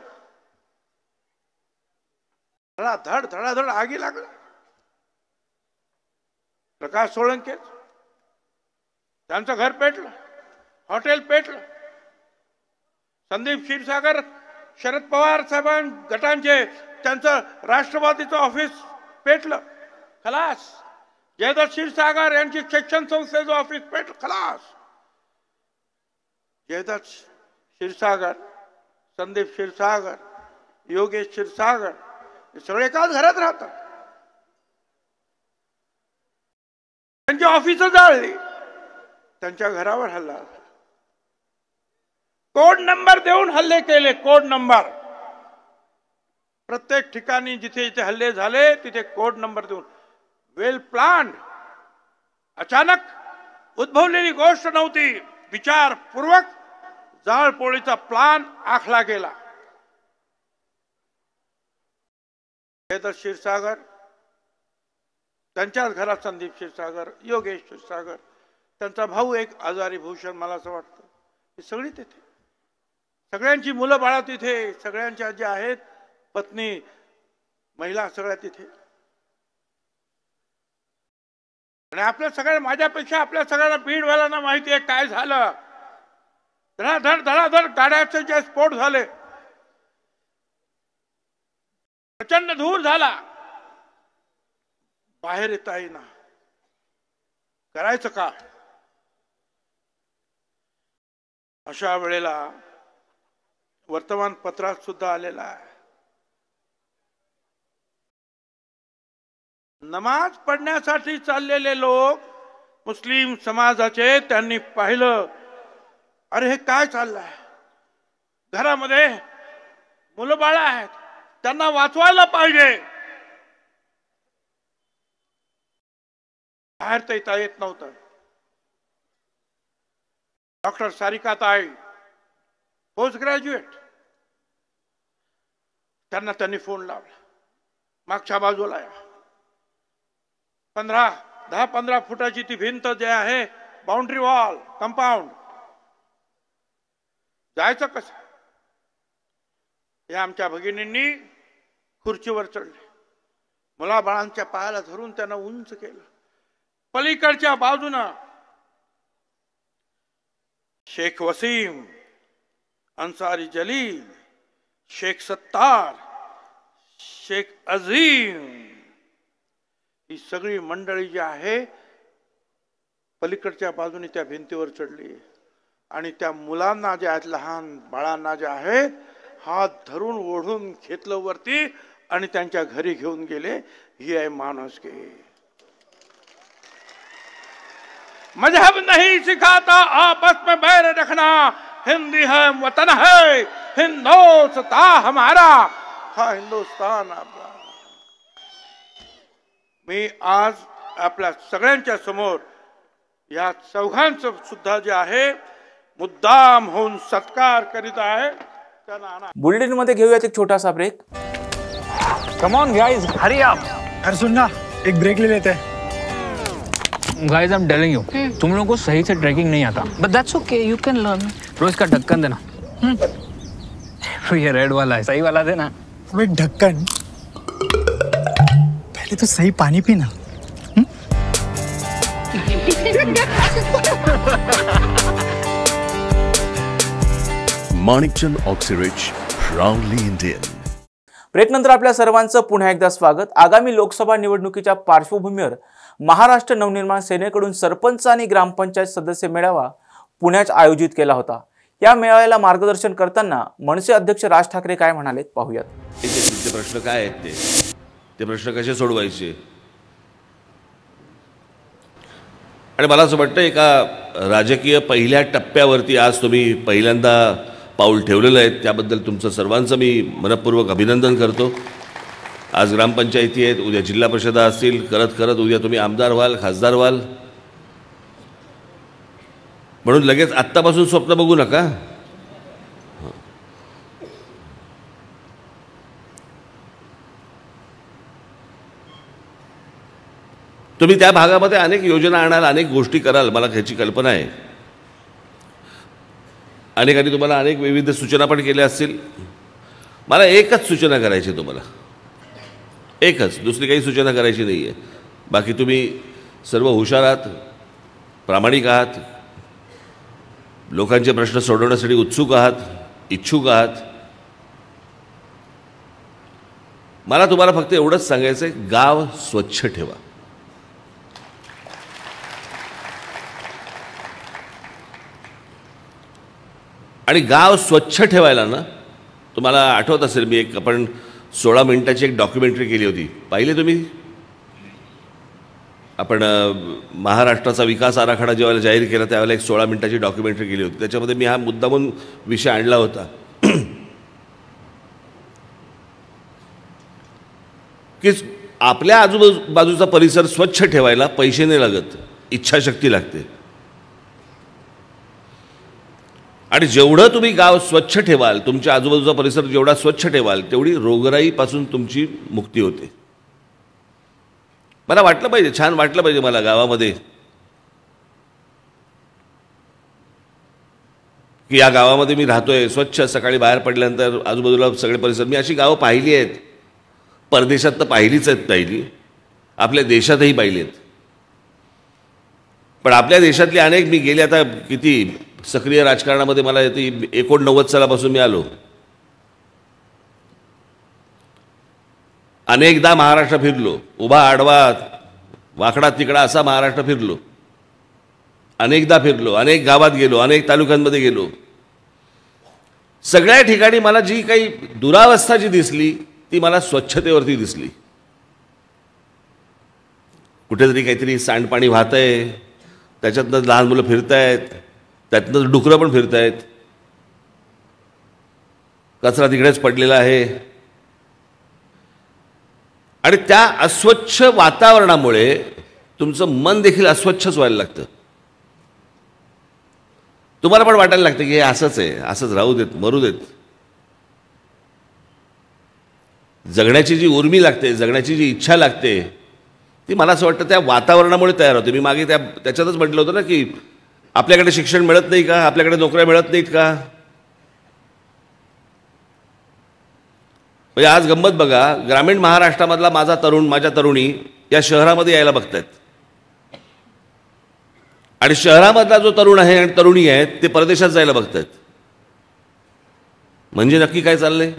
धडाधड धडाधड आगी लागला. प्रकाश सोळंके त्यांचं घर पेटलं, हॉटेल पेटलं. संदीप क्षीरसागर शरद पवार साहेबां गटांचे त्यांचं राष्ट्रवादीचं ऑफिस पेटलं, खलास. जयदत्त क्षीरसागर यांची शिक्षण संस्थेचं ऑफिस पेटलं, खलास. जयदत्त क्षीरसागर, संदीप क्षीरसागर, योगेश क्षीरसागर हे सगळे एकाच घरात राहतात. त्यांची ऑफिस जाळली, त्यांच्या घरावर हल्ला. कोड नंबर देऊन हल्ले केले, कोड नंबर. प्रत्येक ठिकाणी जिथे जिथे हल्ले झाले तिथे कोड नंबर देऊन. वेल प्लान. अचानक उद्भवलेली गोष्ट नव्हती. विचारपूर्वक जाळपोळीचा प्लान आखला गेला. जयदत्त क्षीरसागर, त्यांच्याच घरात संदीप क्षीरसागर, योगेश क्षीरसागर, त्यांचा भाऊ एक आजारी भूषण, मला असं वाटतं ही सगळी तिथे. सगळ्यांची मुलं बाळा तिथे, सगळ्यांच्या ज्या आहेत पत्नी महिला सगळ्या तिथे. आणि आपल्या सगळ्या, माझ्यापेक्षा आपल्या सगळ्यांना बीडवाल्यांना माहिती आहे काय झालं. धडाधड धडाधड गाड्याचे जे स्फोट झाले, प्रचंड धूर झाला, बाहेर येता येईना. करायचं का? अशा वेळेला वर्तमानपत्रात सुद्धा आलेला आहे, नमाज पढण्यासाठी चाललेले लोक मुस्लिम समाजाचे, त्यांनी पाहिलं अरे हे काय चाललंय. घरामध्ये मुलं बाळ आहेत, त्यांना वाचवायला पाहिजे. बाहेर तर येता येत नव्हतं. डॉक्टर सारिकाताई पोस्ट ग्रॅज्युएट, त्यांनी फोन लावला. मागच्या बाजूला 10-15 फुटाची ती भिंत जे आहे, बाउंड्री वॉल, कंपाऊंड, जायचं कसं. या आमच्या भगिनींनी खुर्चीवर चढले, मुलाबाळांच्या पायाला धरून त्यांना उंच केलं. पलीकडच्या बाजूनं शेख वसीम, अन्सारी जलील, शेख सत्तार, शेख अजीम, ही सगळी मंडळी जी आहे पलीकडच्या बाजूने त्या भिंतीवर चढली. आणि त्या मुलांना जे आहेत, लहान बाळांना जे आहेत, हात धरून ओढून घेतलं वरती आणि त्यांच्या घरी घेऊन गेले. ही आहे माणुसकी. मजहब नहीं सिखाता आपस में बैर रखना, हिंदी है वतन है हिंदुस्तान हमारा, हा हिंदुस्तान आपला. मी आज आपल्या सगळ्यांच्या समोर या चौघांचं सुद्धा जे आहे मुद्दाम होऊन सत्कार करीत आहे. बुलेटिन मध्ये घेऊयात एक छोटासा break. Come on guys, hurry up. अरे सुन ना, एक ब्रेक ले लेते हैं. Guys, I am telling you, तुम लोगों को सही से ट्रैकिंग नहीं आता, but that's okay, you can learn. रोज का ढक्कन देना. ये रेड वाला है, सही वाला देना. अबे ढक्कन, पहले तो सही पानी पीना. Manikchand Oxyrich, proudly Indian. Break नंतर आपल्या सर्वांचं पुन्हा एकदा स्वागत. आगामी लोकसभा निवडणुकीच्या पार्श्वभूमीवर महाराष्ट्र नवनिर्माण सेनेकडून सरपंच आणि ग्रामपंचायत सदस्य मेळावा पुण्यात आयोजित केला होता. या मेळाव्याला मार्गदर्शन करताना मनसे अध्यक्ष राज ठाकरे काय म्हणाले पाहूयात. तुमचे प्रश्न काय आहेत, ते प्रश्न कसे सोडवायचे. आणि मला असं वाटतं एका राजकीय पहिल्या टप्प्यावरती आज तुम्ही पहिल्यांदा पाऊल ठेवलेलं आहे, त्याबद्दल तुमचं सर्वांचं मी मनपूर्वक अभिनंदन करतो. आज ग्रामपंचायती आहेत, उद्या जिल्हा परिषदा असतील, करत करत उद्या तुम्ही आमदार व्हाल, खासदार व्हाल. म्हणून लगेच आत्तापासून स्वप्न बघू नका. तुम्ही त्या भागामध्ये अनेक योजना आणाल, अनेक गोष्टी कराल, मला ह्याची कल्पना आहे. अनेकांनी तुम्हाला अनेक विविध सूचना पण केल्या असतील. मला एकच सूचना करायची तुम्हाला, एकच, दुसरी काही सूचना करायची नाही आहे. बाकी तुम्ही सर्व हुशार आहात, प्रामाणिक आहात, लोकांचे प्रश्न सोडवण्यासाठी उत्सुक आहात, इच्छुक आहात. मला तुम्हाला फक्त एवढंच सांगायचं आहे, गाव स्वच्छ ठेवा. आणि गाव स्वच्छ ठेवायला ना, तुम्हाला आठवत असेल आपण 16 मिनिटाची एक डॉक्युमेंटरी केली होती, पाहिले तुम्ही? आपण महाराष्ट्राचा विकास आराखडा जेव्हा जाहीर केला त्यावेळेला एक 16 मिनिटाची डॉक्युमेंटरी केली होती. त्याच्यामध्ये मी हा मुद्दामून विषय आणला होता की आपल्या आजूबाजूचा परिसर स्वच्छ ठेवायला पैसे नाही लागत, इच्छाशक्ती लागते. आणि जेवढं तुम्ही गाव स्वच्छ ठेवाल, तुमच्या आजूबाजूचा परिसर जेवढा स्वच्छ ठेवाल, तेवढी रोगराईपासून तुमची मुक्ती होते. मला वाटलं पाहिजे, छान वाटलं पाहिजे मला गावामध्ये की या गावामध्ये मी राहतोय, स्वच्छ. सकाळी बाहेर पडल्यानंतर आजूबाजूला सगळे परिसर, मी अशी गावं पाहिली आहेत, परदेशात तर पाहिलीच आहेत, पाहिली, आपल्या देशातही पाहिली आहेत. पण आपल्या देशातली अनेक, मी गेले आता किती सक्रिय राजकारणामध्ये, मला ती 89 सालापासून मी आलो, अनेकदा महाराष्ट्र फिरलो, उभा आडवा वाकडा तिकडा असा महाराष्ट्र फिरलो, अनेकदा फिरलो, अनेक गावात गेलो, अनेक तालुक्यांमध्ये गेलो. सगळ्या ठिकाणी मला जी काही दुरावस्था जी दिसली ती मला स्वच्छतेवरती दिसली. कुठेतरी काहीतरी सांडपाणी वाहतंय, त्याच्यातनं लहान मुलं फिरतायत, त्यातनं डुकरं पण फिरतायत, कचरा तिकडेच पडलेला आहे. आणि त्या अस्वच्छ वातावरणामुळे तुमचं मन देखील अस्वच्छच व्हायला लागतं. तुम्हाला पण वाटायला लागतं की हे असंच आहे, असंच राहू देत, मरू देत. जगण्याची जी उर्मी लागते, जगण्याची जी इच्छा लागते, ती मला असं वाटतं त्या वातावरणामुळे तयार होते. मी मागे त्याच्यातच म्हटलं होतं ना की आपल्याकडे शिक्षण मिळत नाही का, आपल्याकडे नोकऱ्या मिळत नाहीत का. म्हणजे आज गंमत बघा, ग्रामीण महाराष्ट्रामधला माझा तरुण, माझ्या तरुणी या शहरामध्ये यायला बघतायत, आणि शहरामधला जो तरुण आहे आणि तरुणी आहेत ते परदेशात जायला बघतायत. म्हणजे नक्की काय चाललंय?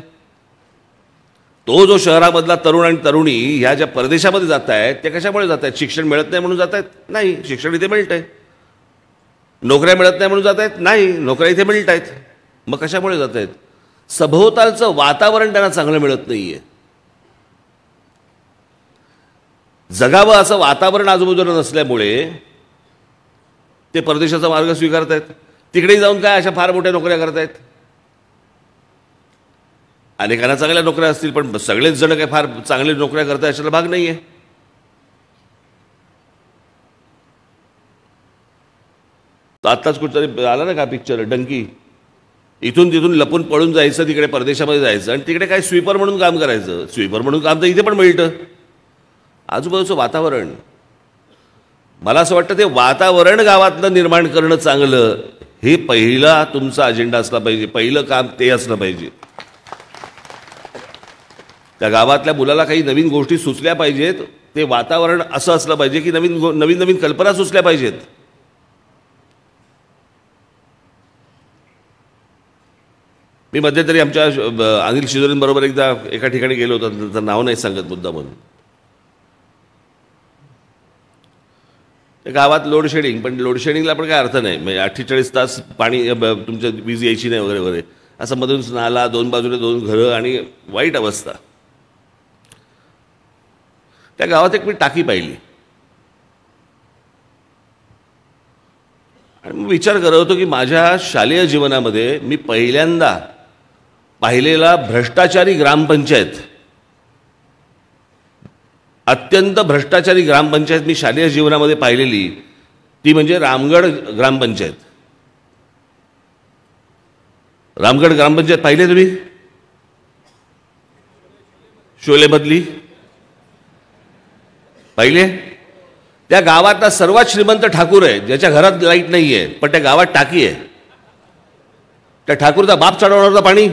तो जो शहरामधला तरुण आणि तरुणी ह्या ज्या परदेशामध्ये जात आहेत त्या कशामुळे जात आहेत? शिक्षण मिळत नाही म्हणून जात आहेत? नाही, शिक्षण इथे मिळत आहे. नोकऱ्या मिळत नाही म्हणून जात आहेत? नाही, नोकऱ्या इथे मिळत आहेत. मग कशामुळे जात आहेत? सभोवतालचं वातावरण त्यांना चांगलं मिळत नाहीये. जगावं असं वातावरण आजूबाजूला नसल्यामुळे ते परदेशाचा मार्ग स्वीकारतायत. तिकडे जाऊन काय अशा फार मोठ्या नोकऱ्या करतायत. अनेकांना चांगल्या नोकऱ्या असतील, पण सगळेच जण काय फार चांगल्या नोकऱ्या करतायत अशाला भाग नाहीये. आत्ताच कुठतरी आला ना का पिक्चर डंकी, इथून तिथून लपून पळून जायचं, तिकडे परदेशामध्ये जायचं आणि तिकडे काय स्वीपर म्हणून काम करायचं. स्वीपर म्हणून काम तर इथे पण मिळतं. आजूबाजूचं वातावरण, मला असं वाटतं ते वातावरण गावातलं निर्माण करणं चांगलं, हे पहिला तुमचा अजेंडा असला पाहिजे. पहिलं काम ते असलं पाहिजे. त्या गावातल्या मुलाला काही नवीन गोष्टी सुचल्या पाहिजेत, ते वातावरण असं असलं पाहिजे की नवीन नवीन कल्पना सुचल्या पाहिजेत. मी मध्यंतरी आमच्या अनिल शिदोरेंबरोबर एकदा एका ठिकाणी गेलो होतो, त्याचं नाव नाही सांगत मुद्दा म्हणून. गावात लोड शेडिंग, पण लोड शेडिंगला पण काय अर्थ नाही. म्हणजे 48 तास पाणी तुमच्या वीज यायची नाही वगैरे वगैरे, असं मधून नाला, दोन बाजूने 2 घरं आणि वाईट अवस्था. त्या गावात एक मी टाकी पाहिली आणि मग विचार करत होतो की माझ्या शालेय जीवनामध्ये मी पहिल्यांदा पाहिलेला भ्रष्टाचारी ग्रामपंचायत अत्यंत भ्रष्टाचारी ग्रामपंचायत मी शालेय जीवनामध्ये पाहिलेली ती म्हणजे रामगड ग्रामपंचायत. रामगड ग्रामपंचायत पाहिले तुम्ही? शोलेमधली पाहिले? त्या गावातला सर्वात श्रीमंत ठाकूर आहे ज्याच्या घरात लाईट नाही आहे, पण त्या गावात टाकी आहे. त्या ठाकूरचा बाप चढवणार होता पाणी.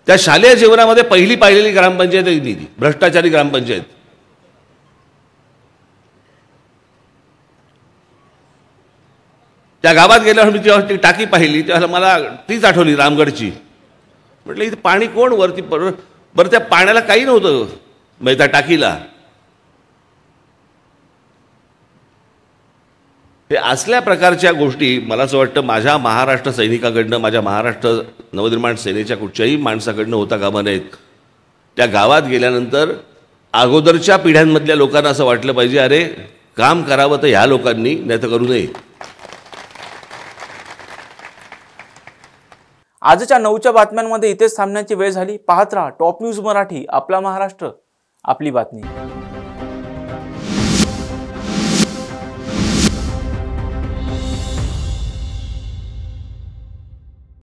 त्या शालेय जीवनामध्ये पहिली पाहिलेली ग्रामपंचायत आहे ती भ्रष्टाचारी ग्रामपंचायत. त्या गावात गेल्यावर मी जेव्हा ती टाकी पाहिली तेव्हा मला तीच आठवली रामगडची. म्हटलं इथे पाणी कोण वरती बरं त्या पाण्याला काही नव्हतं म्हणजे त्या टाकीला. हे असल्या प्रकारच्या गोष्टी मला असं वाटतं माझ्या महाराष्ट्र सैनिकाकडनं, माझ्या महाराष्ट्र नवनिर्माण सेनेच्या कुठच्याही माणसाकडनं होता कामा नयेत. त्या गावात गेल्यानंतर अगोदरच्या पिढ्यांमधल्या लोकांना असं वाटलं पाहिजे अरे काम करावं तर ह्या लोकांनी, नाही तर करू नये. आजच्या 9च्या बातम्यांमध्ये इथेच थांबण्याची वेळ झाली. पाहत राहा टॉप न्यूज मराठी, आपला महाराष्ट्र आपली बातमी.